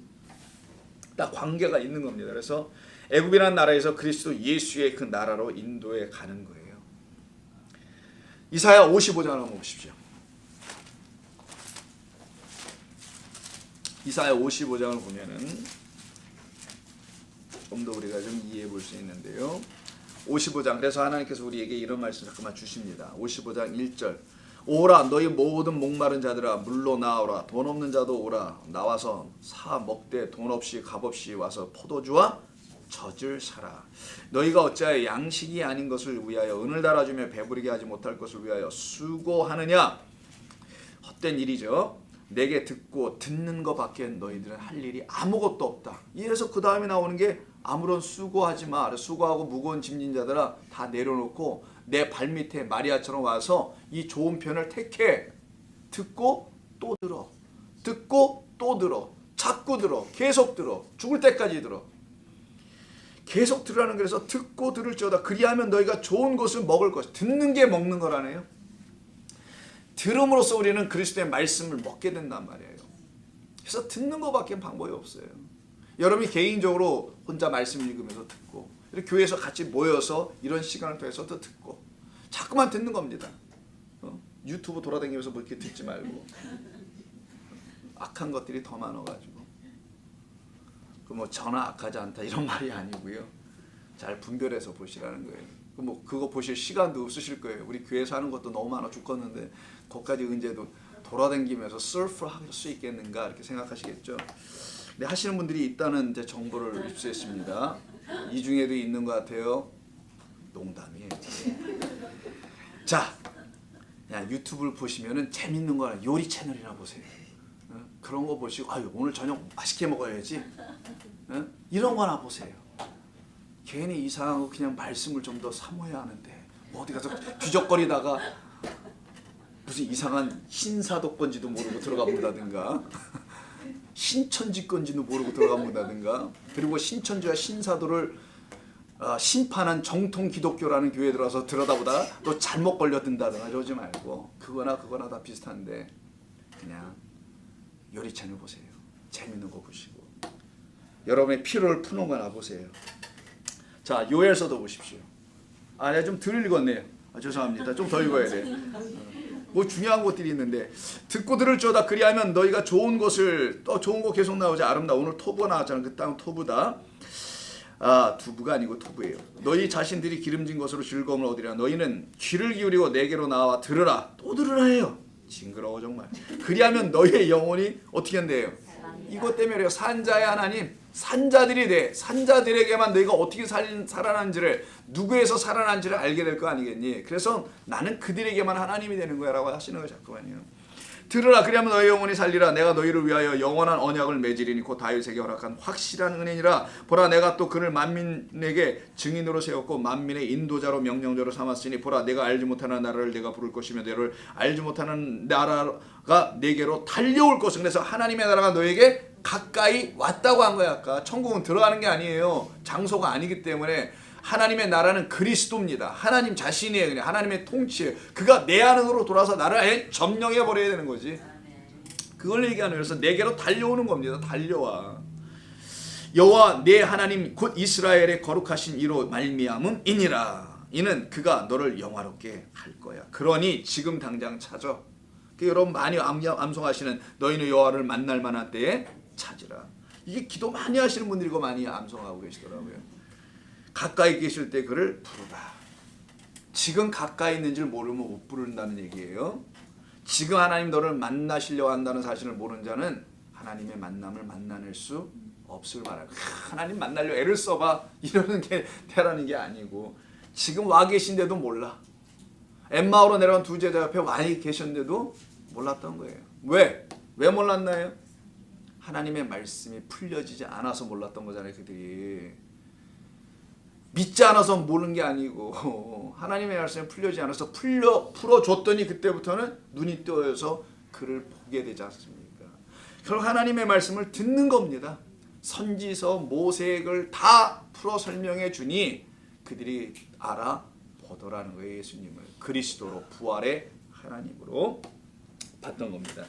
딱 관계가 있는 겁니다. 그래서 애굽이라는 나라에서 그리스도 예수의 그 나라로 인도해 가는 거예요. 이사야 55장을 한번 보십시오. 이사야 55장을 보면은 좀 더 우리가 좀 이해해 볼 수 있는데요. 55장, 그래서 하나님께서 우리에게 이런 말씀 잠깐만 주십니다. 55장 1절. 오라 너희 모든 목마른 자들아 물로 나오라. 돈 없는 자도 오라. 나와서 사 먹되 돈 없이 값 없이 와서 포도주와 젖을 사라. 너희가 어찌하여 양식이 아닌 것을 위하여 은을 달아주며 배부르게 하지 못할 것을 위하여 수고하느냐. 헛된 일이죠. 내게 듣고 듣는 것밖에 너희들은 할 일이 아무것도 없다. 이래서 그 다음에 나오는 게 아무런 수고하지 마. 수고하고 무거운 짐진 자들아 다 내려놓고 내 발밑에 마리아처럼 와서 이 좋은 편을 택해. 듣고 또 들어. 듣고 또 들어. 자꾸 들어. 계속 들어. 죽을 때까지 들어. 계속 들으라는 그래서 듣고 들을지어다 그리하면 너희가 좋은 것을 먹을 것. 듣는 게 먹는 거라네요. 들음으로써 우리는 그리스도의 말씀을 먹게 된단 말이에요. 그래서 듣는 것밖에 방법이 없어요. 여러분이 개인적으로 혼자 말씀 읽으면서 듣고 이렇게 교회에서 같이 모여서 이런 시간을 통해서도 듣고 자꾸만 듣는 겁니다. 유튜브 돌아다니면서 뭐 이렇게 듣지 말고 악한 것들이 더 많아가지고 뭐 전화 악하지 않다 이런 말이 아니고요. 잘 분별해서 보시라는 거예요. 뭐 그거 보실 시간도 없으실 거예요. 우리 교회에서 하는 것도 너무 많아 죽겠는데 거기까지 언제도 돌아다니면서 서프를 할 수 있겠는가 이렇게 생각하시겠죠. 근데 하시는 분들이 있다는 이제 정보를 입수했습니다. 이 중에도 있는 것 같아요. 농담이에요. 자, 유튜브를 보시면은 재밌는 거는 요리 채널이나 보세요. 그런 거 보시고 아유 오늘 저녁 맛있게 먹어야지. 이런 거나 보세요. 괜히 이상한 거 그냥 말씀을 좀 더 사모해야 하는데 뭐 어디 가서 뒤적거리다가 무슨 이상한 신사독 건지도 모르고 들어가 본다든가 신천지 건지도 모르고 들어가 본다든가 그리고 신천지와 신사도를 심판한 정통 기독교라는 교회에 들어가서 들여다보다가 또 잘못 걸려든다든가 이러지 말고 그거나 다 비슷한데 그냥 요리 채널 보세요. 재밌는 거 보시고 여러분의 피로를 푸는 거나 보세요. 자, 요엘서도 보십시오. 내가 좀 덜 읽었네요. 죄송합니다. 좀 더 읽어야 돼. 뭐 중요한 것들이 있는데 듣고 들을지어다 그리하면 너희가 좋은 것을 또 좋은 거 계속 나오지 아름다워. 오늘 토부가 나왔잖아. 그 땅은 토부다. 두부가 아니고 토부예요. 너희 자신들이 기름진 것으로 즐거움을 얻으리라. 너희는 귀를 기울이고 내게로 나와 들으라. 또 들으라 해요. 징그러워 정말. 그리하면 너희의 영혼이 어떻게 한대요? 이것 때문에 산자의 하나님 산자들이 돼. 산자들에게만 너희가 어떻게 살아난지를 누구에서 살아난지를 알게 될 거 아니겠니? 그래서 나는 그들에게만 하나님이 되는 거야 라고 하시는 거예요. 자꾸만요. 들으라 그리하면 너희 영혼이 살리라. 내가 너희를 위하여 영원한 언약을 맺으리니 곧 다윗에게 허락한 확실한 은혜니라. 보라 내가 또 그를 만민에게 증인으로 세웠고 만민의 인도자로 명령자로 삼았으니 보라 내가 알지 못하는 나라를 내가 부를 것이며 너를 알지 못하는 나라가 내게로 달려올 것은. 그래서 하나님의 나라가 너에게 가까이 왔다고 한 거야. 아까 천국은 들어가는 게 아니에요. 장소가 아니기 때문에 하나님의 나라는 그리스도입니다. 하나님 자신이에요. 그냥 하나님의 통치예요. 그가 내 안으로 돌아서 나를 점령해 버려야 되는 거지. 그걸 얘기하는 거예요. 그래서 내게로 달려오는 겁니다. 달려와. 여호와 내 하나님 곧 이스라엘의 거룩하신 이로 말미암음이니라. 이는 그가 너를 영화롭게 할 거야. 그러니 지금 당장 찾아. 여러분 많이 암송하시는 너희는 여호와를 만날 만한 때에 찾으라. 이게 기도 많이 하시는 분들이고 많이 암송하고 계시더라고요. 가까이 계실 때 그를 부르라. 지금 가까이 있는 줄 모르면 못 부른다는 얘기예요. 지금 하나님 너를 만나시려고 한다는 사실을 모르는 자는 하나님의 만남을 만나낼 수 없을 말이야. 하나님 만나려고 애를 써봐 이러는 게 되라는 게 아니고 지금 와 계신데도 몰라. 엠마오로 내려간 두 제자 옆에 와 계셨는데도 몰랐던 거예요. 왜? 왜 몰랐나요? 하나님의 말씀이 풀려지지 않아서 몰랐던 거잖아요. 그들이 믿지 않아서 모르는 게 아니고 하나님의 말씀이 풀려지지 않아서 풀어줬더니 그때부터는 눈이 뜨여서 그를 보게 되지 않습니까? 결국 하나님의 말씀을 듣는 겁니다. 선지서 모세를 다 풀어 설명해 주니 그들이 알아보더라는 거예요. 예수님을 그리스도로 부활의 하나님으로 봤던 겁니다.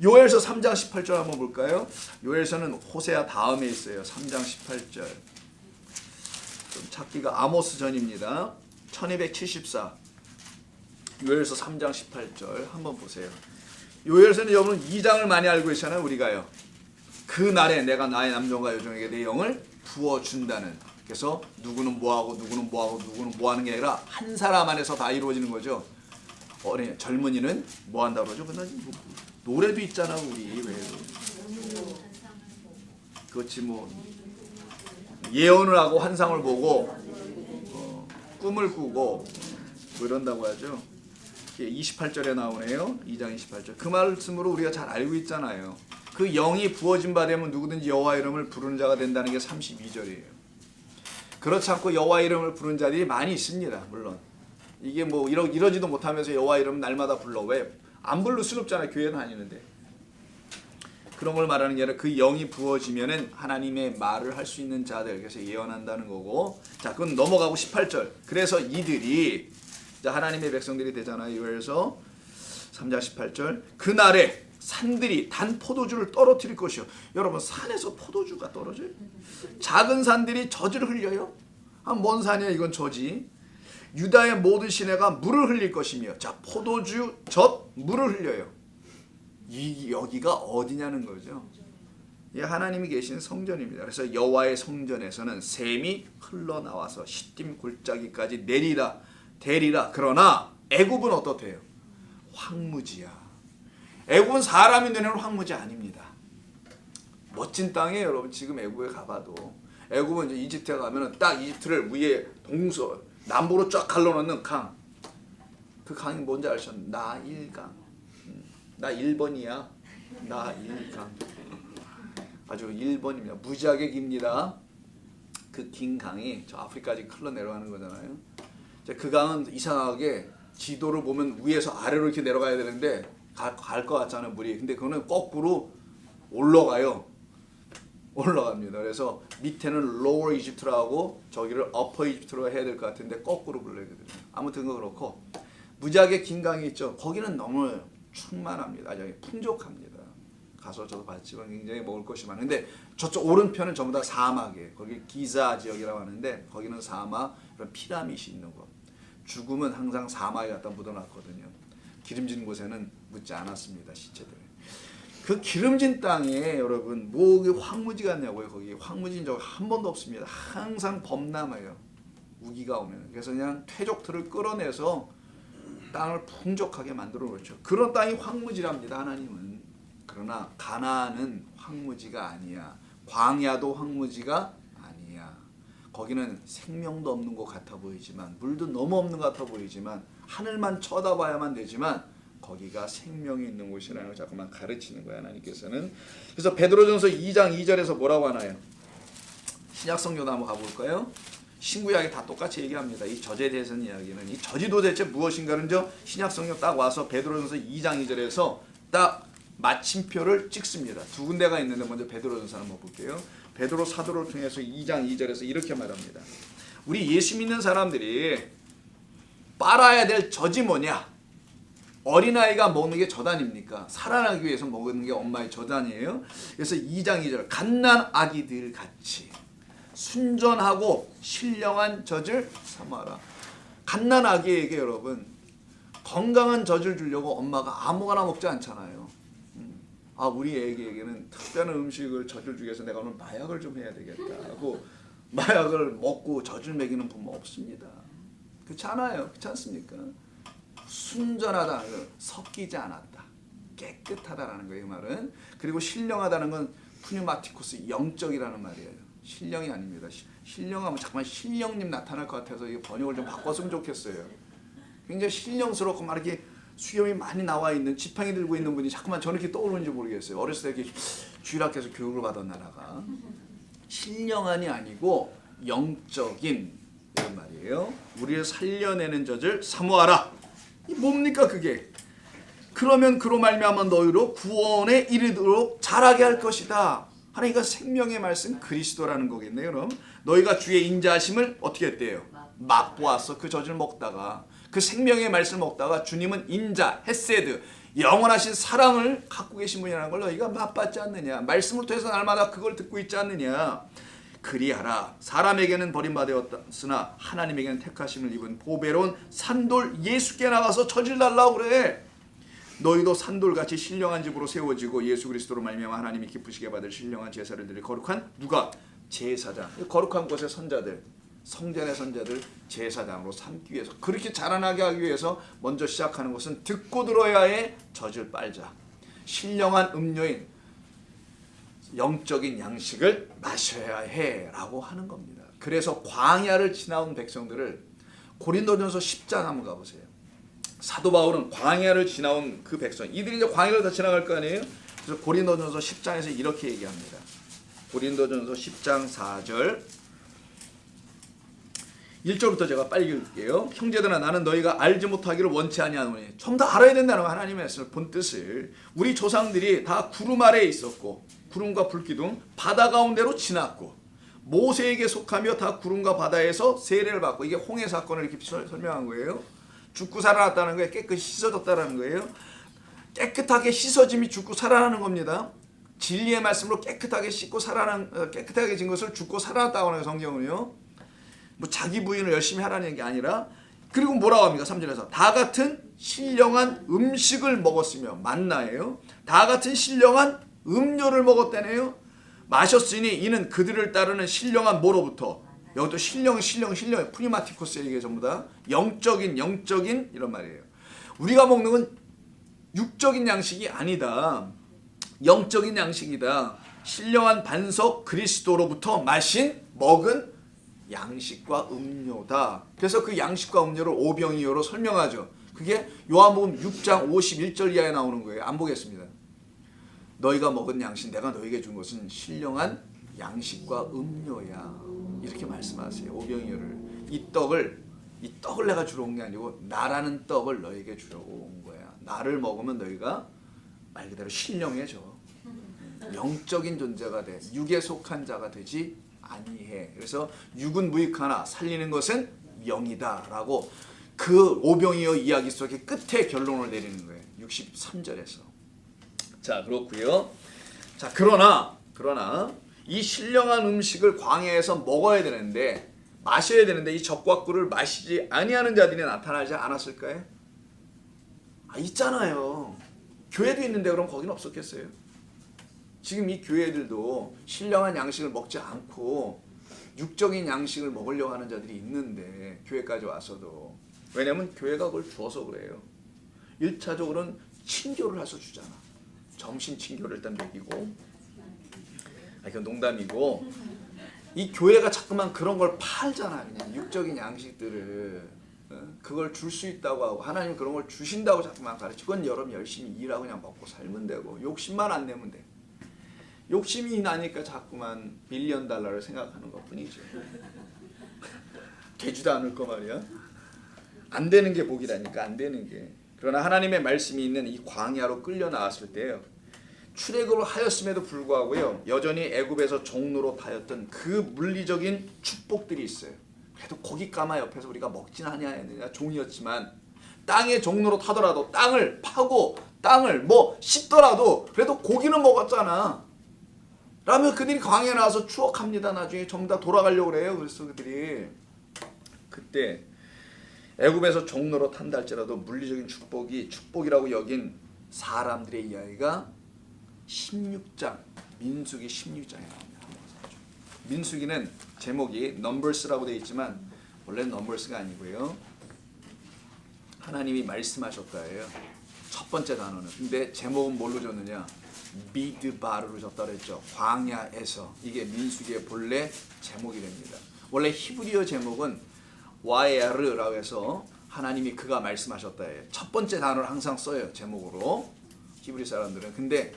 요엘서 3장 18절 한번 볼까요? 요엘서는 호세아 다음에 있어요. 3장 18절. 좀 찾기가 아모스 전입니다. 1274. 요엘서 3장 18절 한번 보세요. 요엘서는 여러분 2장을 많이 알고 있잖아요. 우리가요. 그 날에 내가 나의 남종과 여종에게 내 영을 부어준다는. 그래서 누구는 뭐하고 누구는 뭐하고 누구는 뭐하는 게 아니라 한 사람 안에서 다 이루어지는 거죠. 젊은이는 뭐한다고 그러죠? 노래도 있잖아 우리. 왜? 그렇지 뭐 예언을 하고 환상을 보고 꿈을 꾸고 뭐 이런다고 하죠. 28절에 나오네요. 2장 28절. 그 말씀으로 우리가 잘 알고 있잖아요. 그 영이 부어진 바 되면 누구든지 여호와 이름을 부르는 자가 된다는 게 32절이에요. 그렇지 않고 여호와 이름을 부르는 자들이 많이 있습니다. 물론 이게 뭐 이러지도 못하면서 여호와 이름 날마다 불러. 왜? 안 부를 수는 없잖아요. 교회 다니는데. 그런 걸 말하는 게 아니라 그 영이 부어지면은 하나님의 말을 할 수 있는 자들, 그래서 예언한다는 거고. 자, 그건 넘어가고 18절. 그래서 이들이, 자, 하나님의 백성들이 되잖아요. 그래서 3장 18절. 그날에 산들이 단 포도주를 떨어뜨릴 것이요. 여러분, 산에서 포도주가 떨어져요? 작은 산들이 젖을 흘려요? 먼 산이야, 이건 저지. 유다의 모든 시내가 물을 흘릴 것이며, 자, 포도주, 젖, 물을 흘려요. 여기가 어디냐는 거죠. 이 하나님이 계신 성전입니다. 그래서 여호와의 성전에서는 샘이 흘러나와서 시딤 골짜기까지 내리라 대리라. 그러나 애굽은 어떻대요? 황무지야. 애굽은 사람이 내는 황무지 아닙니다. 멋진 땅이에요. 여러분, 지금 애굽에 가봐도. 애굽은 이제 이집트에 가면은 딱 이집트를 위에 남부로 쫙 갈라놓는 강. 그 강이 뭔지 아시죠? 나일강. 나 1번이야. 나 1강. 아주 1번입니다. 무지하게 깁니다. 그 긴 강이 저 아프리카까지 흘러 내려가는 거잖아요. 그 강은 이상하게 지도를 보면 위에서 아래로 이렇게 내려가야 되는데 갈 것 같잖아요, 물이. 근데 그거는 거꾸로 올라가요. 올라갑니다. 그래서 밑에는 로어 이집트라고 저기를 어퍼 이집트로 해야 될 것 같은데 거꾸로 불러야 되거든요. 아무튼 그렇고 무지하게 긴 강이 있죠. 거기는 너무 충만합니다. 아주 풍족합니다. 가서 저도 봤지만 굉장히 먹을 것이 많은데 저쪽 오른편은 전부 다 사막이에요. 거기 기자 지역이라고 하는데 거기는 사막, 그런 피라밋이 있는 곳. 죽음은 항상 사막에 갖다 묻어놨거든요. 기름진 곳에는 묻지 않았습니다. 시체들. 그 기름진 땅에 여러분 뭐 황무지 같냐고요. 거기 황무지인 적 한 번도 없습니다. 항상 범람해요. 우기가 오면. 그래서 그냥 퇴적들을 끌어내서 땅을 풍족하게 만들어 놓죠. 그런 땅이 황무지랍니다. 하나님은. 그러나 가나안은 황무지가 아니야. 광야도 황무지가 아니야. 거기는 생명도 없는 것 같아 보이지만, 물도 너무 없는 것 같아 보이지만, 하늘만 쳐다봐야만 되지만 거기가 생명이 있는 곳이라는 걸 자꾸만 가르치는 거야, 하나님께서는. 그래서 베드로전서 2장 2절에서 뭐라고 하나요? 신약성경도 한번 가볼까요? 신구약이 다 똑같이 얘기합니다. 이 젖에 대해서는 이야기는, 이 젖이 도대체 무엇인가는 저 신약성경 딱 와서 베드로전서 2장 2절에서 딱 마침표를 찍습니다. 두 군데가 있는데 먼저 베드로전서 한번 볼게요. 베드로 사도를 통해서 2장 2절에서 이렇게 말합니다. 우리 예수 믿는 사람들이 빨아야 될 젖이 뭐냐? 어린아이가 먹는 게 젖 아닙니까? 살아나기 위해서 먹는 게 엄마의 젖 아니에요? 그래서 2장 2절 갓난 아기들 같이 순전하고 신령한 젖을 삼아라. 갓난 아기에게 여러분 건강한 젖을 주려고 엄마가 아무거나 먹지 않잖아요. 우리 애기에게는 특별한 음식을 젖을 주기 위해서 내가 오늘 마약을 좀 해야 되겠다 하고 마약을 먹고 젖을 먹이는 부모 없습니다. 그렇지 않아요? 그렇지 않습니까? 순전하다, 섞이지 않았다, 깨끗하다라는 거예요. 이 말은. 그리고 신령하다는 건 푸뉴마티코스, 영적이라는 말이에요. 신령이 아닙니다. 신령하면 잠깐만 신령님 나타날 것 같아서 이 번역을 좀 바꿨으면 좋겠어요. 굉장히 신령스럽고 막 이렇게 수염이 많이 나와 있는, 지팡이 들고 있는 분이 자꾸만 저렇게 떠오르는지 모르겠어요. 어렸을 때 이렇게 주일학교에서 교육을 받았나 나가. 신령한이 아니고 영적인 이런 말이에요. 우리를 살려내는 젖을 사모하라. 이 뭡니까 그게? 그러면 그로 말미암아 너희로 구원에 이르도록 자라게 할 것이다. 하나님과 생명의 말씀 그리스도라는 거겠네요. 그럼 너희가 주의 인자하심을 어떻게 했대요? 맛보았어. 그 젖을 먹다가, 그 생명의 말씀을 먹다가 주님은 인자, 헤세드, 영원하신 사랑을 갖고 계신 분이라는 걸 너희가 맛봤지 않느냐. 말씀을 통해서 날마다 그걸 듣고 있지 않느냐. 그리하라. 사람에게는 버림받았으나 하나님에게는 택하심을 입은 보배로운 산돌 예수께 나가서 젖을 달라고 그래. 너희도 산돌같이 신령한 집으로 세워지고 예수 그리스도로 말미암아 하나님이 기쁘시게 받을 신령한 제사를 드릴 거룩한 누가? 제사장. 거룩한 곳의 선자들, 성전의 선자들 제사장으로 삼기 위해서, 그렇게 자라나게 하기 위해서 먼저 시작하는 것은 듣고 들어야 해. 젖을 빨자. 신령한 음료인 영적인 양식을 마셔야 해 라고 하는 겁니다. 그래서 광야를 지나온 백성들을, 고린도전서 10장 한번 가보세요. 사도 바울은 광야를 지나온 그 백성, 이들이 이제 광야를 다 지나갈 거 아니에요? 그래서 고린도전서 10장에서 이렇게 얘기합니다. 고린도전서 10장 4절 1절부터 제가 빨리 읽을게요. 형제들아 나는 너희가 알지 못하기를 원치 아니하노니. 좀 더 알아야 된다는 거 하나님의 본 뜻을. 우리 조상들이 다 구름 아래에 있었고 구름과 불기둥 바다 가운데로 지났고 모세에게 속하며 다 구름과 바다에서 세례를 받고, 이게 홍해 사건을 이렇게 설명한 거예요. 죽고 살아났다는 거예요. 깨끗이 씻어졌다는 거예요. 깨끗하게 씻어짐이 죽고 살아나는 겁니다. 진리의 말씀으로 깨끗하게 씻고 깨끗하게 것을 죽고 살아났다고 하는 성경은요. 뭐 자기 부인을 열심히 하라는 게 아니라, 그리고 뭐라고 합니까? 3절에서 다 같은 신령한 음식을 먹었으며, 만나예요. 다 같은 신령한 음료를 먹었다네요. 마셨으니 이는 그들을 따르는 신령한 뭐로부터, 여기도 신령 프리마티코스 얘기가 전부 다 영적인 이런 말이에요. 우리가 먹는 건 육적인 양식이 아니다. 영적인 양식이다. 신령한 반석 그리스도로부터 먹은 양식과 음료다. 그래서 그 양식과 음료를 오병이어로 설명하죠. 그게 요한복음 6장 51절 이하에 나오는 거예요. 안 보겠습니다. 너희가 먹은 양식, 내가 너희에게 준 것은 신령한 양식과 음료야. 이렇게 말씀하세요. 오병이어를. 이 떡을 내가 주러 온 게 아니고 나라는 떡을 너희에게 주려고 온 거야. 나를 먹으면 너희가 말 그대로 신령해져. 영적인 존재가 돼. 육에 속한 자가 되지 아니해. 그래서 육은 무익하나 살리는 것은 영이다 라고 그 오병이어 이야기 속에 끝에 결론을 내리는 거예요. 63절에서. 자, 그렇고요. 자, 그러나 이 신령한 음식을 광야에서 먹어야 되는데, 마셔야 되는데 이 젖과 꿀을 마시지 아니하는 자들이 나타나지 않았을까요? 있잖아요. 교회도 있는데 그럼 거기는 없었겠어요? 지금 이 교회들도 신령한 양식을 먹지 않고 육적인 양식을 먹으려고 하는 자들이 있는데, 교회까지 와서도. 왜냐면 교회가 그걸 주어서 그래요. 1차적으로는 친교를 해서 주잖아. 점심 친교를 일단 먹이고. 그건 농담이고, 이 교회가 자꾸만 그런 걸 팔잖아. 그냥 육적인 양식들을 그걸 줄 수 있다고 하고, 하나님 그런 걸 주신다고 자꾸만 가르치고, 그건 여러분 열심히 일하고 그냥 먹고 살면 되고, 욕심만 안 내면 돼. 욕심이 나니까 자꾸만 빌리언 달러를 생각하는 것 뿐이죠. 되지도 않을 거 말이야. 안 되는 게 복이라니까, 안 되는 게. 그러나 하나님의 말씀이 있는 이 광야로 끌려 나왔을 때요, 출애굽을 하였음에도 불구하고요, 여전히 애굽에서 종로로 타였던 그 물리적인 축복들이 있어요. 그래도 고기 까마 옆에서 우리가 먹진 아니하였느냐, 종이었지만 땅의 종로로 타더라도, 땅을 파고 땅을 뭐 씹더라도 그래도 고기는 먹었잖아. 라면 그들이 광야에 나와서 추억합니다. 나중에 전부 다 돌아가려고 그래요. 그래서 그들이 그때 애굽에서 종로로 탄다 할지라도 물리적인 축복이라고 여긴 사람들의 이야기가 16장, 민수기 16장에 나옵니다. 민수기는 제목이 넘버스라고 되어 있지만 원래는 넘버스가 아니고요, 하나님이 말씀하셨다예요. 첫 번째 단어는. 근데 제목은 뭘로 줬느냐? 미드바르로 줬다 그랬죠. 광야에서. 이게 민수기의 본래 제목이 됩니다. 원래 히브리어 제목은 와에르라고 해서 하나님이 그가 말씀하셨다예요. 첫 번째 단어를 항상 써요, 제목으로, 히브리 사람들은. 근데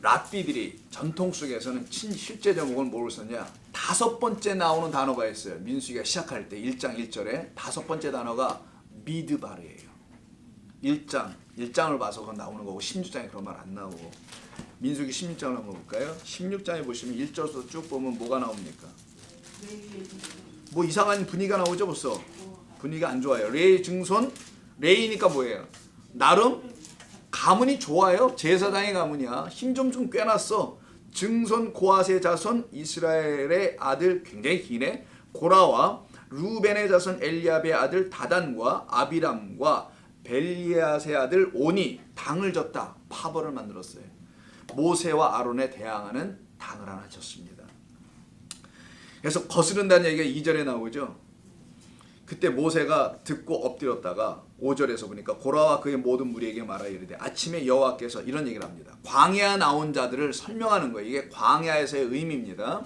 랍비들이 전통 속에서는 실제 제목은 뭘 썼냐? 다섯 번째 나오는 단어가 있어요. 민수기가 시작할 때 1장 1절에 다섯 번째 단어가 미드바르예요. 1장을 봐서 그건 나오는 거고 16장에 그런 말 안 나오고. 민수기 16장을 한번 볼까요? 16장에 보시면 1절부터 쭉 보면 뭐가 나옵니까? 뭐 이상한 분위기가 나오죠. 벌써 분위기가 안 좋아요. 레이 증손, 레이니까 뭐예요? 나름 가문이 좋아요. 제사장의 가문이야. 힘 좀 꿰놨어. 증손 고핫의 자손 이스라엘의 아들, 굉장히 기네, 고라와 루벤의 자손 엘리압의 아들 다단과 아비람과 벨리앗의 아들 온이 당을 졌다. 파벌을 만들었어요. 모세와 아론에 대항하는 당을 하나 졌습니다. 그래서 거스른다는 얘기가 2절에 나오죠. 그때 모세가 듣고 엎드렸다가 5절에서 보니까 고라와 그의 모든 무리에게 말하여 이르되 아침에 여호와께서 이런 얘기를 합니다. 광야 나온 자들을 설명하는 거예요. 이게 광야에서의 의미입니다.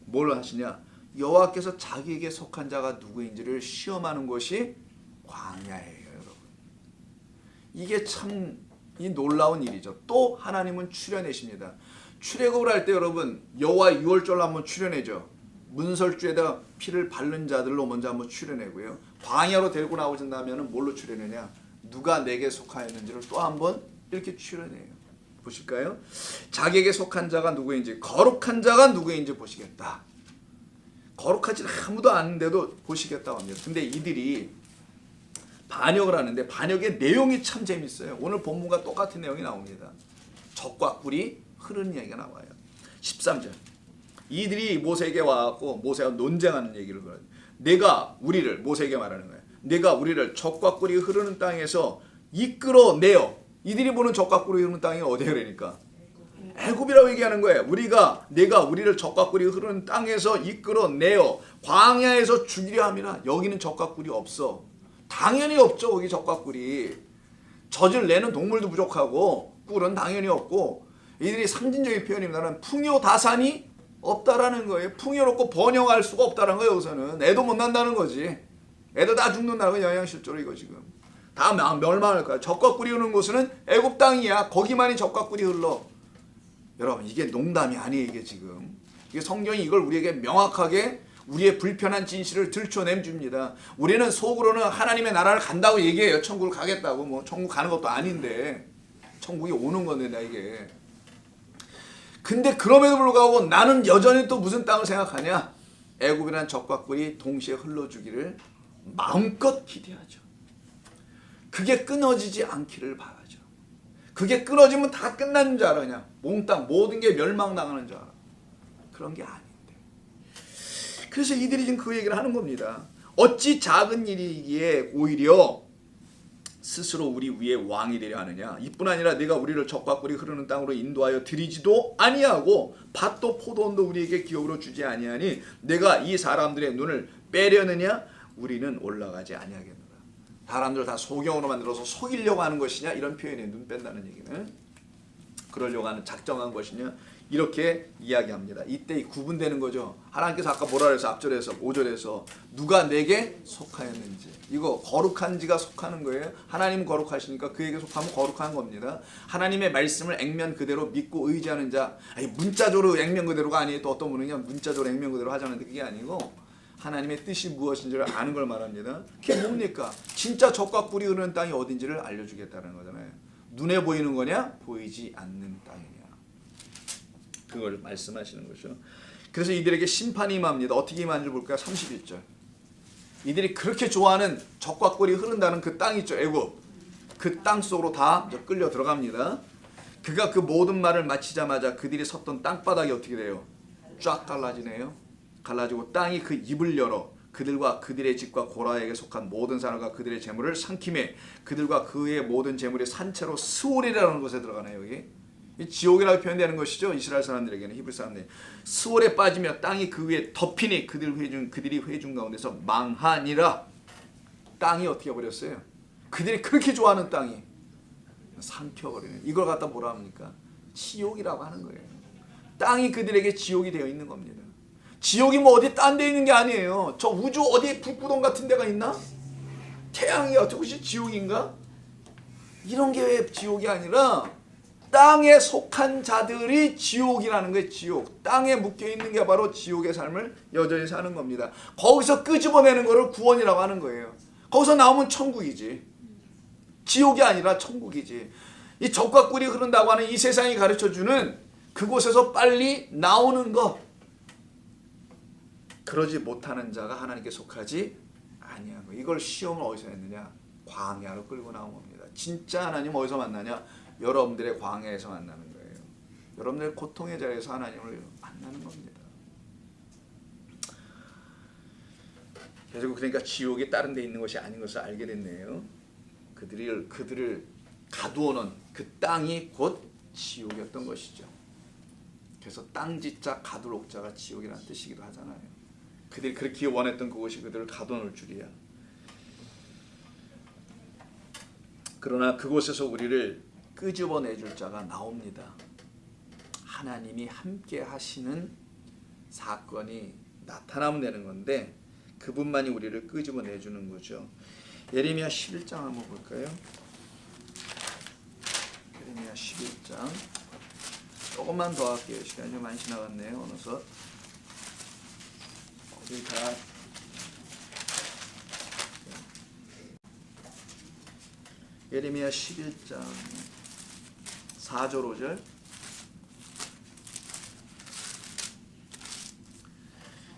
뭘 하시냐? 여호와께서 자기에게 속한 자가 누구인지를 시험하는 것이 광야예요, 여러분. 이게 참 이 놀라운 일이죠. 또 하나님은 출애내십니다. 출애굽을 할 때 여러분 여호와 유월절 한번 출애내죠. 문설주에다 피를 바른 자들로 먼저 한번 추려내고요. 광야로 데리고 나오신 다음에는 뭘로 추려내냐? 누가 내게 속하였는지를 또 한번 이렇게 추려내요. 보실까요? 자기에게 속한 자가 누구인지, 거룩한 자가 누구인지 보시겠다. 거룩하지 아무도 아는데도 보시겠다고 합니다. 근데 이들이 반역을 하는데 반역의 내용이 참 재밌어요. 오늘 본문과 똑같은 내용이 나옵니다. 적과 꿀이 흐르는 얘기가 나와요. 13절. 이들이 모세에게 와갖고 모세와 논쟁하는 얘기를 그래요. 내가 우리를, 모세에게 말하는 거예요. 내가 우리를 적과 꿀이 흐르는 땅에서 이끌어내어. 이들이 보는 적과 꿀이 흐르는 땅이 어디야 그러니까? 애굽이라고 얘기하는 거예요. 내가 우리를 적과 꿀이 흐르는 땅에서 이끌어내어 광야에서 죽이려 함이라. 여기는 적과 꿀이 없어. 당연히 없죠. 거기 적과 꿀이. 젖을 내는 동물도 부족하고 꿀은 당연히 없고, 이들이 상징적인 표현입니다만 풍요다산이 없다라는 거예요. 풍요롭고 번영할 수가 없다라는 거예요. 여기서는 애도 못 난다는 거지. 애도 다 죽는다는 거 영양실조로 이거 지금 다 멸망할 거야. 적과 꿀이 흐르는 곳은 애굽 땅이야. 거기만이 적과 꿀이 흘러. 여러분 이게 농담이 아니에요. 이게 지금 이게 성경이 이걸 우리에게 명확하게 우리의 불편한 진실을 들춰내 줍니다. 우리는 속으로는 하나님의 나라를 간다고 얘기해요. 천국을 가겠다고. 뭐 천국 가는 것도 아닌데 천국이 오는 건데 나 이게. 근데 그럼에도 불구하고 나는 여전히 또 무슨 땅을 생각하냐? 애굽이란 적과 꿀이 동시에 흘러주기를 마음껏 기대하죠. 그게 끊어지지 않기를 바라죠. 그게 끊어지면 다 끝나는 줄 알아. 그냥 몽땅 모든 게 멸망당하는 줄 알아. 그런 게 아닌데. 그래서 이들이 지금 그 얘기를 하는 겁니다. 어찌 작은 일이기에 오히려 스스로 우리 위에 왕이 되려 하느냐. 이뿐 아니라 내가 우리를 적과 꿀이 흐르는 땅으로 인도하여 들이지도 아니하고 밭도 포도원도 우리에게 기업으로 주지 아니하니 내가 이 사람들의 눈을 빼려느냐. 우리는 올라가지 아니하겠노라. 사람들 다 소경으로 만들어서 속이려고 하는 것이냐. 이런 표현에 눈 뺀다는 얘기는 그러려고 하는 작정한 것이냐. 이렇게 이야기합니다. 이때 구분되는 거죠. 하나님께서 아까 뭐라 그래서 앞절에서 5절에서 누가 내게 속하였는지, 이거 거룩한 지가 속하는 거예요. 하나님은 거룩하시니까 그에게 속하면 거룩한 겁니다. 하나님의 말씀을 액면 그대로 믿고 의지하는 자, 아니 문자적으로 액면 그대로가 아니에요. 또 어떤 분은 그냥 문자적으로 액면 그대로 하자는데 그게 아니고 하나님의 뜻이 무엇인지를 아는 걸 말합니다. 그게 뭡니까? 진짜 적과 꿀이 흐르는 땅이 어딘지를 알려주겠다는 거잖아요. 눈에 보이는 거냐? 보이지 않는 땅이냐. 그걸 말씀하시는 거죠. 그래서 이들에게 심판이 임합니다. 어떻게 임하는지 볼까요? 31절. 이들이 그렇게 좋아하는 적과 꿀이 흐른다는 그 땅 있죠. 애굽. 그 땅 속으로 다 끌려 들어갑니다. 그가 그 모든 말을 마치자마자 그들이 섰던 땅바닥이 어떻게 돼요? 쫙 갈라지네요. 갈라지고 땅이 그 입을 열어 그들과 그들의 집과 고라에게 속한 모든 사람과 그들의 재물을 삼키매 그들과 그의 모든 재물이 산채로 스올이라는 곳에 들어가네요. 여기 지옥이라고 표현되는 것이죠. 이스라엘 사람들에게는, 히브리 사람들이. 스올에 빠지며 땅이 그 위에 덮이니 그들이 회중 가운데서 망하니라. 땅이 어떻게 버렸어요? 그들이 그렇게 좋아하는 땅이 삼켜버리는. 이걸 갖다 뭐라 합니까? 지옥이라고 하는 거예요. 땅이 그들에게 지옥이 되어 있는 겁니다. 지옥이 뭐 어디 딴 데 있는 게 아니에요. 저 우주 어디 불구덩 같은 데가 있나? 태양이 어떻게 지옥인가? 이런 게 왜 지옥이 아니라 땅에 속한 자들이 지옥이라는 거예요. 지옥. 땅에 묶여있는 게 바로 지옥의 삶을 여전히 사는 겁니다. 거기서 끄집어내는 거를 구원이라고 하는 거예요. 거기서 나오면 천국이지. 지옥이 아니라 천국이지. 이 적과 꿀이 흐른다고 하는 이 세상이 가르쳐주는 그곳에서 빨리 나오는 것. 그러지 못하는 자가 하나님께 속하지 아니한 거. 이걸 시험을 어디서 했느냐? 광야로 끌고 나온 겁니다. 진짜 하나님 어디서 만나냐? 여러분들의 광야에서 만나는 거예요. 여러분들의 고통의 자리에서 하나님을 만나는 겁니다. 그리고 그러니까 지옥이 다른 데 있는 것이 아닌 것을 알게 됐네요. 그들을 가두어놓은 그 땅이 곧 지옥이었던 것이죠. 그래서 땅짓자 가두록자가 지옥이라는 뜻이기도 하잖아요. 그들이 그렇게 원했던 그곳이 그들을 가둬놓을 줄이야. 그러나 그곳에서 우리를 끄집어내줄 자가 나옵니다. 하나님이 함께 하시는 사건이 나타나면 되는 건데 그분만이 우리를 끄집어내주는 거죠. 예레미야 11장 한번 볼까요? 예레미야 11장 조금만 더 할게요. 시간이 좀 많이 지나갔네요. 어느덧 스윗하트. 예레미야 11장 4절 5절.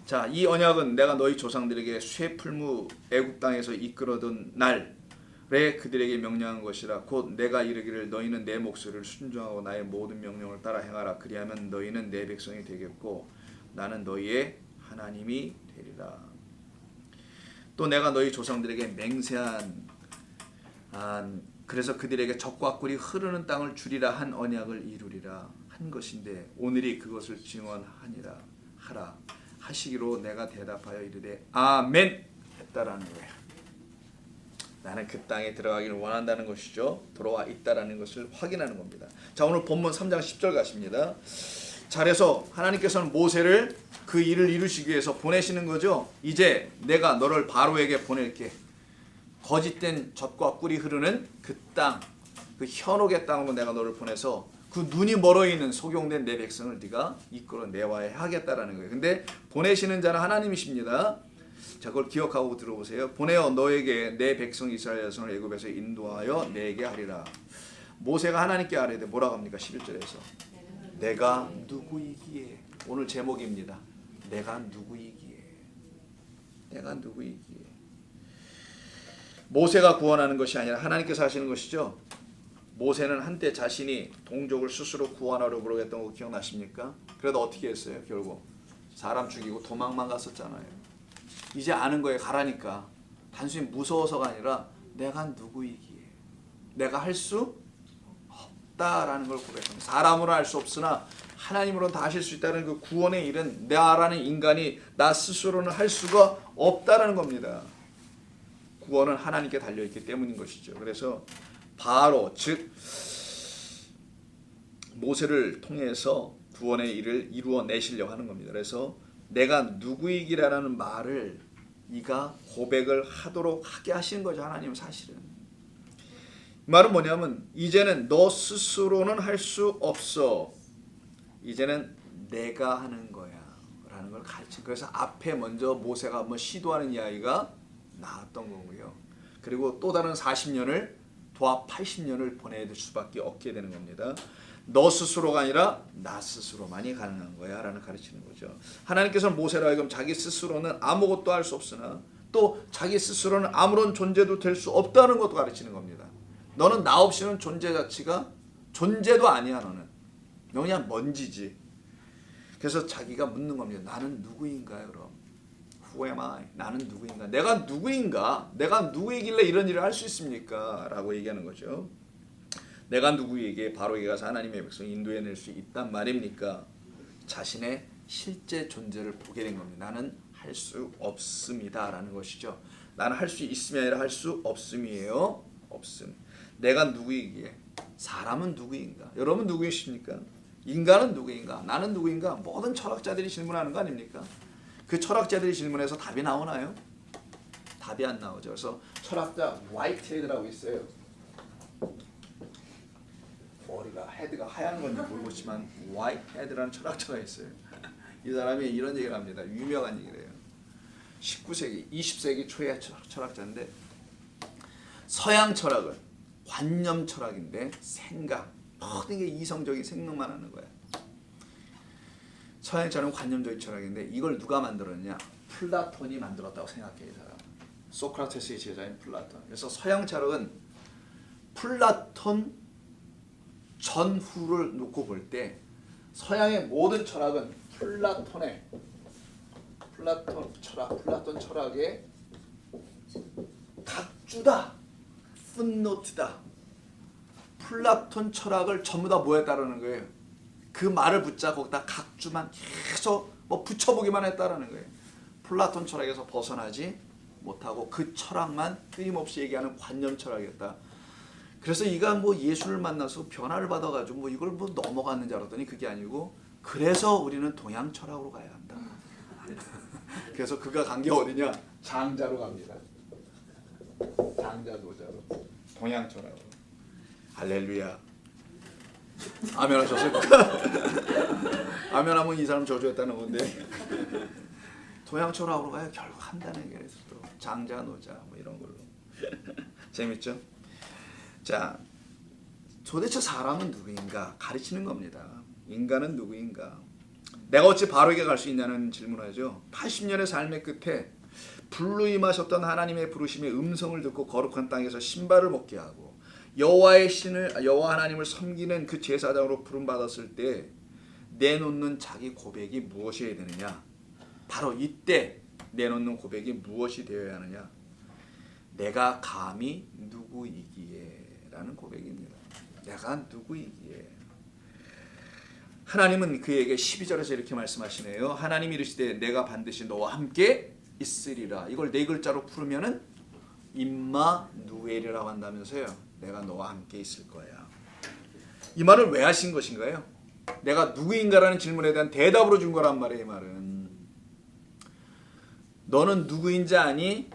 자, 이 언약은 내가 너희 조상들에게 쇠풀무 애굽 땅에서 이끌어둔 날에 그들에게 명령한 것이라. 곧 내가 이르기를 너희는 내 목소리를 순종하고 나의 모든 명령을 따라 행하라. 그리하면 너희는 내 백성이 되겠고 나는 너희의 하나님이 되리라. 또 내가 너희 조상들에게 맹세한 그래서 그들에게 적과 꿀이 흐르는 땅을 주리라 한 언약을 이루리라 한 것인데 오늘이 그것을 증언하니라 하라 하시기로 내가 대답하여 이르되 아멘 했다라는 거예요. 나는 그 땅에 들어가기를 원한다는 것이죠. 들어와 있다라는 것을 확인하는 겁니다. 자, 오늘 본문 3장 10절 가십니다. 자, 그래서 하나님께서는 모세를 그 일을 이루시기 위해서 보내시는 거죠. 이제 내가 너를 바로에게 보낼게. 거짓된 젖과 꿀이 흐르는 그 땅, 그 현혹의 땅으로 내가 너를 보내서 그 눈이 멀어 있는 소경된 내 백성을 네가 이끌어 내와야 하겠다라는 거예요. 근데 보내시는 자는 하나님이십니다. 자, 그걸 기억하고 들어보세요. 보내어 너에게 내 백성 이스라엘 자손을 애굽에서 인도하여 내게 하리라. 모세가 하나님께 아뢰되 뭐라고 합니까? 11절에서 내가 누구이기에. 오늘 제목입니다. 내가 누구이기에. 내가 누구이기에. 모세가 구원하는 것이 아니라 하나님께서 하시는 것이죠. 모세는 한때 자신이 동족을 스스로 구원하려고 그러겠던 거 기억나십니까? 그래도 어떻게 했어요? 결국 사람 죽이고 도망만 갔었잖아요. 이제 아는 거에 가라니까. 단순히 무서워서가 아니라 내가 누구이기에. 내가 할 수 없다라는 걸 고백합니다. 사람으로 할 수 없으나 하나님으로는 다 하실 수 있다는 그 구원의 일은 나라는 인간이 나 스스로는 할 수가 없다라는 겁니다. 구원은 하나님께 달려있기 때문인 것이죠. 그래서 바로 즉 모세를 통해서 구원의 일을 이루어내시려고 하는 겁니다. 그래서 내가 누구이기라는 말을 이가 고백을 하도록 하게 하시는 거죠. 하나님은 사실은. 이 말은 뭐냐면 이제는 너 스스로는 할 수 없어. 이제는 내가 하는 거야 라는 걸 가르친. 그래서 앞에 먼저 모세가 한번 시도하는 이야기가 나왔던 거고요. 그리고 또 다른 40년을 도합 80년을 보내야 될 수밖에 없게 되는 겁니다. 너 스스로가 아니라 나 스스로만이 가능한 거야 라는 가르치는 거죠. 하나님께서는 모세로 하여금 자기 스스로는 아무것도 할 수 없으나 또 자기 스스로는 아무런 존재도 될 수 없다는 것도 가르치는 겁니다. 너는 나 없이는 존재 자체가 존재도 아니야. 너는 그냥 먼지지. 그래서 자기가 묻는 겁니다. 나는 누구인가요? 그럼 Who am I? 나는 누구인가? 내가 누구인가? 내가 누구이길래 이런 일을 할 수 있습니까? 라고 얘기하는 거죠. 내가 누구에게 바로에게 가서 하나님의 백성 인도해낼 수 있단 말입니까? 자신의 실제 존재를 보게 된 겁니다. 나는 할 수 없습니다 라는 것이죠. 나는 할 수 있음이 아니라 할 수 없음이에요. 없음. 내가 누구이기에. 사람은 누구인가? 여러분 누구이십니까? 인간은 누구인가? 나는 누구인가? 모든 철학자들이 질문하는 거 아닙니까? 그 철학자들이 질문해서 답이 나오나요? 답이 안 나오죠. 그래서 철학자 화이트헤드라고 있어요. 머리가 헤드가 하얀 건지 모르겠지만 화이트헤드라는 철학자가 있어요. 이 사람이 이런 얘기를 합니다. 유명한 얘기를 해요. 19세기, 20세기 초의 철학자인데 서양 철학은 관념 철학인데 생각, 모든 게 이성적인 생각만 하는 거야. 서양 철학은 관념적인 철학인데 이걸 누가 만들었냐? 플라톤이 만들었다고 생각해요. 이 사람. 소크라테스의 제자인 플라톤. 그래서 서양 철학은 플라톤 전후를 놓고 볼 때 서양의 모든 철학은 플라톤 철학의 각주다, 풋노트다. 플라톤 철학을 전부 다 뭐에 따르는 거예요? 그 말을 붙잡고 거기다 각주만 계속 뭐 붙여보기만 했다라는 거예요. 플라톤 철학에서 벗어나지 못하고 그 철학만 끊임없이 얘기하는 관념 철학이었다. 그래서 이가 뭐 예수를 만나서 변화를 받아가지고 뭐 이걸 뭐 넘어갔는 줄 알았더니 그게 아니고 그래서 우리는 동양 철학으로 가야 한다. 그래서 그가 간 게 어디냐? 장자로 갑니다. 장자 도자로 동양 철학으로. 할렐루야. 아멘 하셨을까? 아멘 하면 이 사람 저주했다는 건데. 토양초라고 가요. 결국 한다는 게 그래서 또 장자 노자 뭐 이런 걸로 재밌죠? 자, 도대체 사람은 누구인가 가르치는 겁니다. 인간은 누구인가? 내가 어찌 바르게 갈 수 있냐는 질문하죠. 80년의 삶의 끝에 불로 임하셨던 하나님의 부르심의 음성을 듣고 거룩한 땅에서 신발을 벗게 하고 여호와 하나님을 섬기는 그 제사장으로 부름 받았을 때 내놓는 자기 고백이 무엇이어야 되느냐? 바로 이때 내놓는 고백이 무엇이 되어야 하느냐? 내가 감히 누구이기에 라는 고백입니다. 내가 누구이기에. 하나님은 그에게 12절에서 이렇게 말씀하시네요. 하나님이 이르시되 내가 반드시 너와 함께 있으리라. 이걸 네 글자로 풀으면은 임마누엘이라고 한다면서요. 내가 너와 함께 있을 거야. 이 말을 왜 하신 것인가요? 내가 누구인가라는 질문에 대한 대답으로 준 거란 말이에요. 이 말은 너는 누구인지 아니?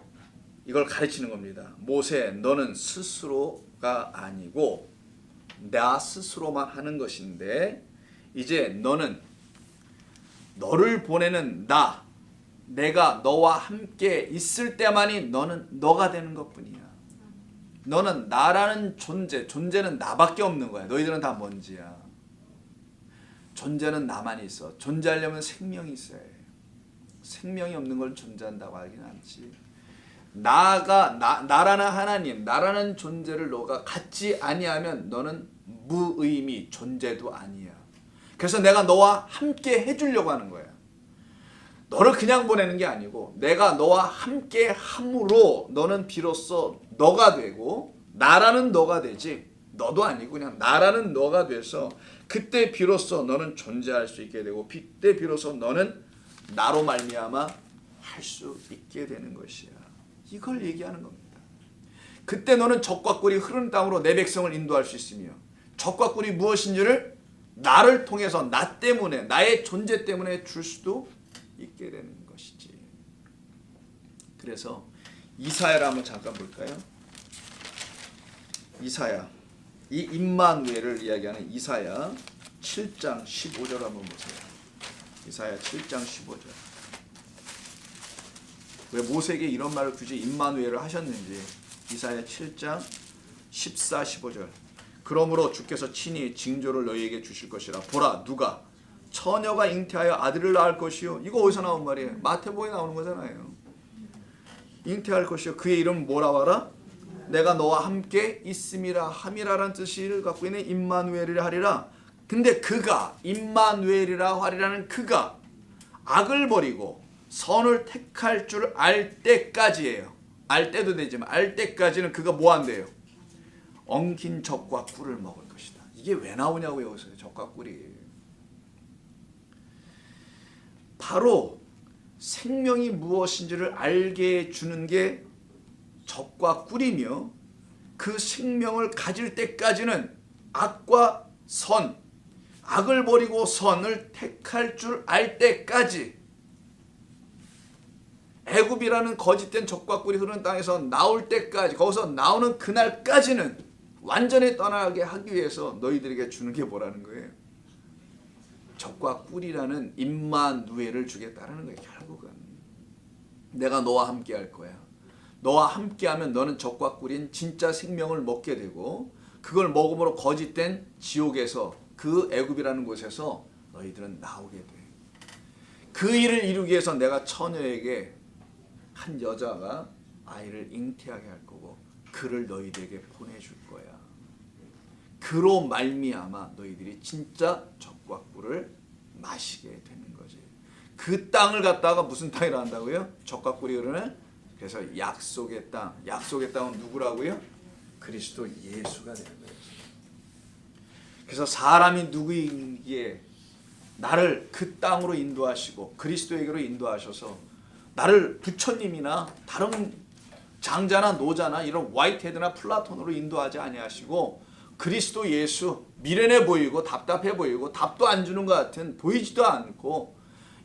이걸 가르치는 겁니다. 모세, 너는 스스로가 아니고 나 스스로만 하는 것인데 이제 너는 너를 보내는 내가 너와 함께 있을 때만이 너는 너가 되는 것뿐이야. 너는 나라는 존재는 나밖에 없는 거야. 너희들은 다 먼지야. 존재는 나만 있어. 존재하려면 생명이 있어야 해. 생명이 없는 걸 존재한다고 하긴 않지. 나라는 하나님, 나라는 존재를 너가 갖지 아니하면 너는 무의미, 존재도 아니야. 그래서 내가 너와 함께 해주려고 하는 거야. 너를 그냥 보내는 게 아니고 내가 너와 함께 함으로 너는 비로소 너가 되고 나라는 너가 되지 너도 아니고 그냥 나라는 너가 돼서 그때 비로소 너는 존재할 수 있게 되고 그때 비로소 너는 나로 말미암아 할 수 있게 되는 것이야. 이걸 얘기하는 겁니다. 그때 너는 적과 꿀이 흐르는 땅으로 내 백성을 인도할 수 있으며 적과 꿀이 무엇인지를 나를 통해서 나 때문에 나의 존재 때문에 줄 수도 있게 되는 것이지. 그래서 이사야를 한번 잠깐 볼까요? 이사야, 이 임마누엘을 이야기하는 이사야 7장 15절 한번 보세요. 이사야 7장 15절. 왜 모세에게 이런 말을 굳이 임마누엘을 하셨는지 이사야 7장 14, 15절. 그러므로 주께서 친히 징조를 너희에게 주실 것이라. 보라, 누가 처녀가 잉태하여 아들을 낳을 것이요. 이거 어디서 나온 말이에요? 마태복음에 나오는 거잖아요. 잉태할 것이요. 그의 이름 뭐라고 하라? 내가 너와 함께 있음이라 함이라라는 뜻을 갖고 있는 임마누엘이라 하리라. 근데 그가 임마누엘이라 하리라는 그가 악을 버리고 선을 택할 줄 알 때까지예요. 알 때도 되지만 알 때까지는 그가 뭐 한대요? 엉킨 적과 꿀을 먹을 것이다. 이게 왜 나오냐고요. 여기서 적과 꿀이. 바로 생명이 무엇인지를 알게 해주는 게 적과 꿀이며 그 생명을 가질 때까지는 악과 선, 악을 버리고 선을 택할 줄 알 때까지 애굽이라는 거짓된 적과 꿀이 흐르는 땅에서 나올 때까지 거기서 나오는 그날까지는 완전히 떠나게 하기 위해서 너희들에게 주는 게 뭐라는 거예요? 적과 꿀이라는 임마누엘을 주겠다라는 거예요. 결국은 내가 너와 함께 할 거야. 너와 함께하면 너는 적과 꿀인 진짜 생명을 먹게 되고 그걸 먹음으로 거짓된 지옥에서 그 애굽이라는 곳에서 너희들은 나오게 돼. 그 일을 이루기 위해서 내가 처녀에게 한 여자가 아이를 잉태하게 할 거고 그를 너희들에게 보내줄 거야. 그로 말미암아 너희들이 진짜 적과 꿀을 마시게 되는 거지. 그 땅을 갖다가 무슨 땅이라 한다고요? 적과 꿀이 흐르는. 그래서 약속의 땅. 약속의 땅은 누구라고요? 그리스도 예수가 되는 거예요. 그래서 사람이 누구이기에 나를 그 땅으로 인도하시고 그리스도에게로 인도하셔서 나를 부처님이나 다른 장자나 노자나 이런 화이트헤드나 플라톤으로 인도하지 아니하시고 그리스도 예수, 미련해 보이고 답답해 보이고 답도 안 주는 것 같은 보이지도 않고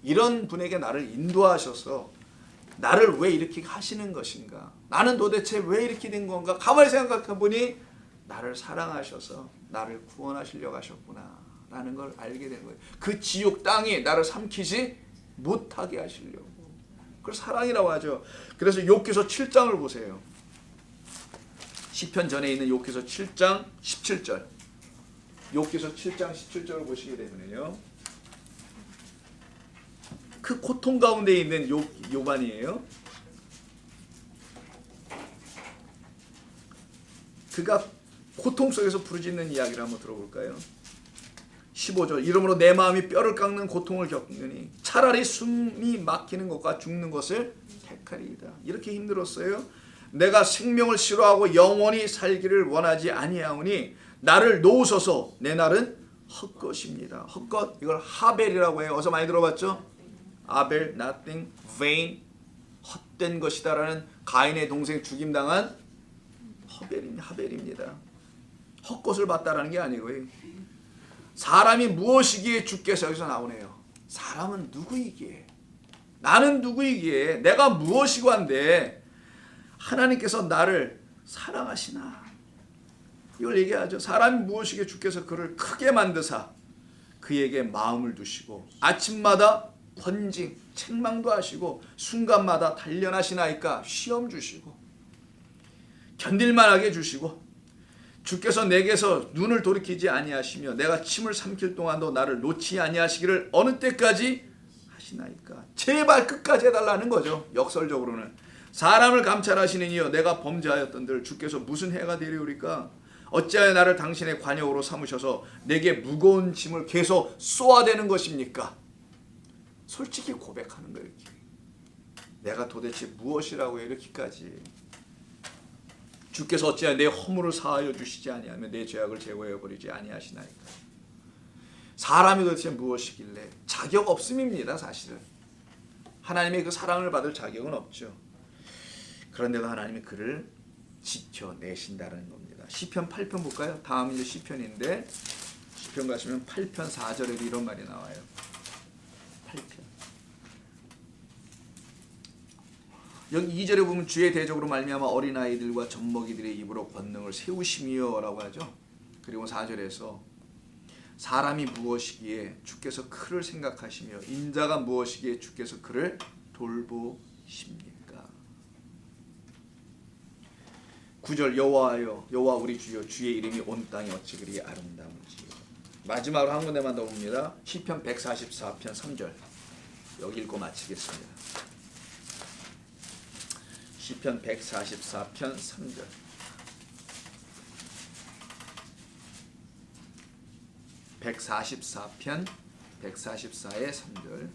이런 분에게 나를 인도하셔서 나를 왜 이렇게 하시는 것인가? 나는 도대체 왜 이렇게 된 건가? 가만히 생각해 보니 나를 사랑하셔서 나를 구원하시려고 하셨구나 라는 걸 알게 된 거예요. 그 지옥 땅이 나를 삼키지 못하게 하시려고. 그걸 사랑이라고 하죠. 그래서 욥기서 7장을 보세요. 시편 전에 있는 욥기서 7장 17절. 욥기서 7장 17절을 보시게 되면요, 그 고통 가운데 있는 욥안이에요. 그가 고통 속에서 부르짖는 이야기를 한번 들어볼까요? 15절. 이러므로 내 마음이 뼈를 깎는 고통을 겪느니 차라리 숨이 막히는 것과 죽는 것을 택하리이다. 이렇게 힘들었어요. 내가 생명을 싫어하고 영원히 살기를 원하지 아니하오니 나를 놓으소서. 내 날은 헛것입니다. 헛것, 이걸 하벨이라고 해요. 어서 많이 들어봤죠? 아벨, nothing, vain, 헛된 것이다라는 가인의 동생 죽임당한 하벨입니다. 헛것을 봤다라는 게 아니고요. 사람이 무엇이기에 주께서, 여기서 나오네요. 사람은 누구이기에, 나는 누구이기에, 내가 무엇이고 한데 하나님께서 나를 사랑하시나, 이걸 얘기하죠. 사람이 무엇이기에 주께서 그를 크게 만드사 그에게 마음을 두시고 아침마다 권징, 책망도 하시고 순간마다 단련하시나이까 시험 주시고 견딜만하게 주시고 주께서 내게서 눈을 돌이키지 아니하시며 내가 침을 삼킬 동안도 나를 놓지 아니하시기를 어느 때까지 하시나이까. 제발 끝까지 해달라는 거죠. 역설적으로는 사람을 감찰하시는 이여 내가 범죄하였던들 주께서 무슨 해가 되리오리까. 어찌하여 나를 당신의 관역으로 삼으셔서 내게 무거운 짐을 계속 쏘아대는 것입니까. 솔직히 고백하는 거예요. 이렇게. 내가 도대체 무엇이라고 이렇게까지. 주께서 어찌하여 내 허물을 사하여 주시지 아니하며 내 죄악을 제거해 버리지 아니하시나이까. 사람이 도대체 무엇이길래. 자격 없음입니다. 사실은 하나님의 그 사랑을 받을 자격은 없죠. 그런데도 하나님이 그를 지켜내신다는 겁니다. 시편 8편 볼까요? 다음 이제 시편인데 시편 가시면 8편 4절에도 이런 말이 나와요. 8편. 여기 2절에 보면 주의 대적으로 말미암아 어린아이들과 젖먹이들의 입으로 권능을 세우시며 라고 하죠. 그리고 4절에서 사람이 무엇이기에 주께서 그를 생각하시며 인자가 무엇이기에 주께서 그를 돌보십니까. 9절 여호와여 여호와 우리 주여 주의 이름이 온 땅에 어찌 그리 아름다운지요. 마지막으로 한 군데만 더 봅니다. 시편 144편 3절. 여기 읽고 마치겠습니다. 시편 144편 3절. (144편) 144의 3절.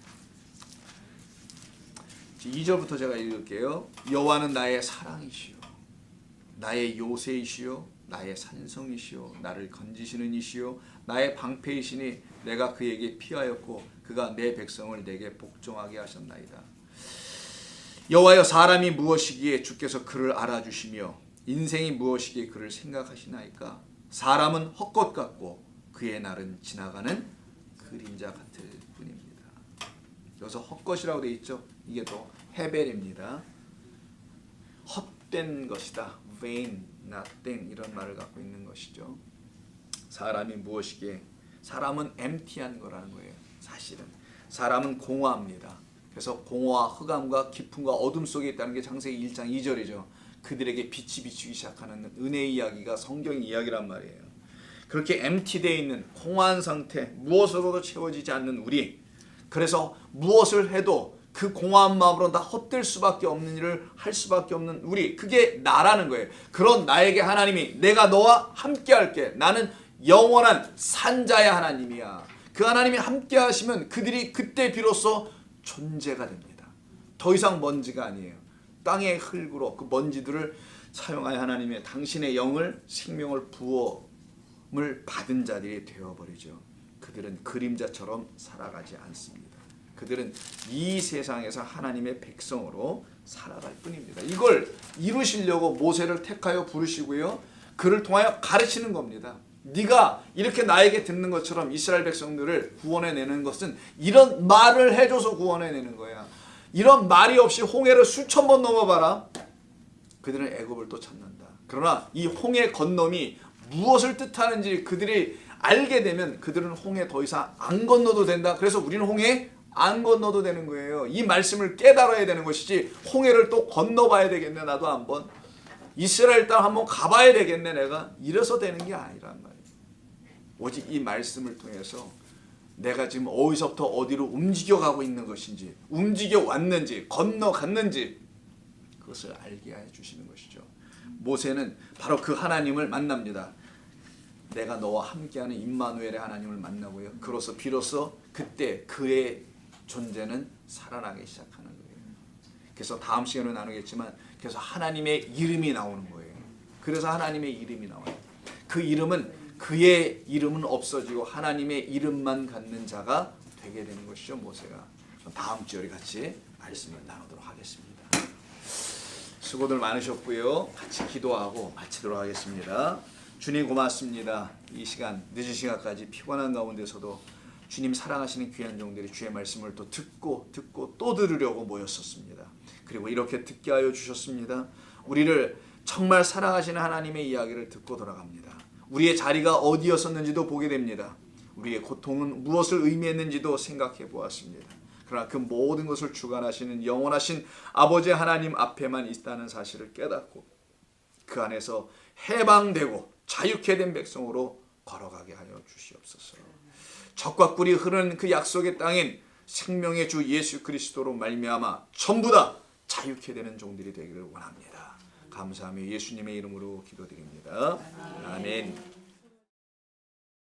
2절부터 제가 읽을게요. 여호와는 나의 사랑이시요 나의 요새이시요 나의 산성이시요 나를 건지시는 이시요 나의 방패이시니 내가 그에게 피하였고 그가 내 백성을 내게 복종하게 하셨나이다. 여호와여 사람이 무엇이기에 주께서 그를 알아주시며 인생이 무엇이기에 그를 생각하시나이까. 사람은 헛것 같고 그의 날은 지나가는 그림자 같을 뿐입니다. 여기서 헛것이라고 되어 있죠. 이게 또 헤벨입니다. 헛된 것이다. vain, nothing 이런 말을 갖고 있는 것이죠. 사람이 무엇이기에. 사람은 empty한 거라는 거예요. 사실은 사람은 공허합니다. 그래서 공허와 흑암과 깊음과 어둠 속에 있다는 게 창세기 1장 2절이죠. 그들에게 빛이 비추기 시작하는 은혜의 이야기가 성경 이야기란 말이에요. 그렇게 empty되어 있는 공허한 상태, 무엇으로도 채워지지 않는 우리, 그래서 무엇을 해도 그 공허한 마음으로 다 헛될 수밖에 없는 일을 할 수밖에 없는 우리, 그게 나라는 거예요. 그런 나에게 하나님이 내가 너와 함께 할게. 나는 영원한 산자의 하나님이야. 그 하나님이 함께 하시면 그들이 그때 비로소 존재가 됩니다. 더 이상 먼지가 아니에요. 땅의 흙으로 그 먼지들을 사용하여 하나님의 당신의 영을 생명을 부어을 받은 자들이 되어버리죠. 그들은 그림자처럼 살아가지 않습니다. 그들은 이 세상에서 하나님의 백성으로 살아갈 뿐입니다. 이걸 이루시려고 모세를 택하여 부르시고요. 그를 통하여 가르치는 겁니다. 네가 이렇게 나에게 듣는 것처럼 이스라엘 백성들을 구원해내는 것은 이런 말을 해줘서 구원해내는 거야. 이런 말이 없이 홍해를 수천 번 넘어봐라. 그들은 애굽을 또 찾는다. 그러나 이 홍해 건너이 무엇을 뜻하는지 그들이 알게 되면 그들은 홍해 더 이상 안 건너도 된다. 그래서 우리는 홍해 안 건너도 되는 거예요. 이 말씀을 깨달아야 되는 것이지 홍해를 또 건너봐야 되겠네. 나도 한번 이스라엘 땅 한번 가봐야 되겠네. 내가 이래서 되는 게 아니란 말이에요. 오직 이 말씀을 통해서 내가 지금 어디서부터 어디로 움직여가고 있는 것인지, 움직여 왔는지, 건너갔는지 그것을 알게 해주시는 것이죠. 모세는 바로 그 하나님을 만납니다. 내가 너와 함께하는 임마누엘의 하나님을 만나고요. 그로서 비로소 그때 그의 존재는 살아나기 시작하는 거예요. 그래서 다음 시간에 나누겠지만 그래서 하나님의 이름이 나오는 거예요. 그래서 하나님의 이름이 나와요. 그 이름은 그의 이름은 없어지고 하나님의 이름만 갖는 자가 되게 되는 것이죠. 모세가. 다음 주에 우리 같이 말씀을 나누도록 하겠습니다. 수고들 많으셨고요. 같이 기도하고 마치도록 하겠습니다. 주님 고맙습니다. 이 시간 늦은 시간까지 피곤한 가운데서도 주님 사랑하시는 귀한 종들이 주의 말씀을 또 듣고 또 들으려고 모였었습니다. 그리고 이렇게 듣게 하여 주셨습니다. 우리를 정말 사랑하시는 하나님의 이야기를 듣고 돌아갑니다. 우리의 자리가 어디였었는지도 보게 됩니다. 우리의 고통은 무엇을 의미했는지도 생각해 보았습니다. 그러나 그 모든 것을 주관하시는 영원하신 아버지 하나님 앞에만 있다는 사실을 깨닫고 그 안에서 해방되고 자유케 된 백성으로 걸어가게 하여 주시옵소서. 적과 꿀이 흐르는 그 약속의 땅인 생명의 주 예수 그리스도로 말미암아 전부 다 자유케 되는 종들이 되기를 원합니다. 감사하며 예수님의 이름으로 기도드립니다. 아멘.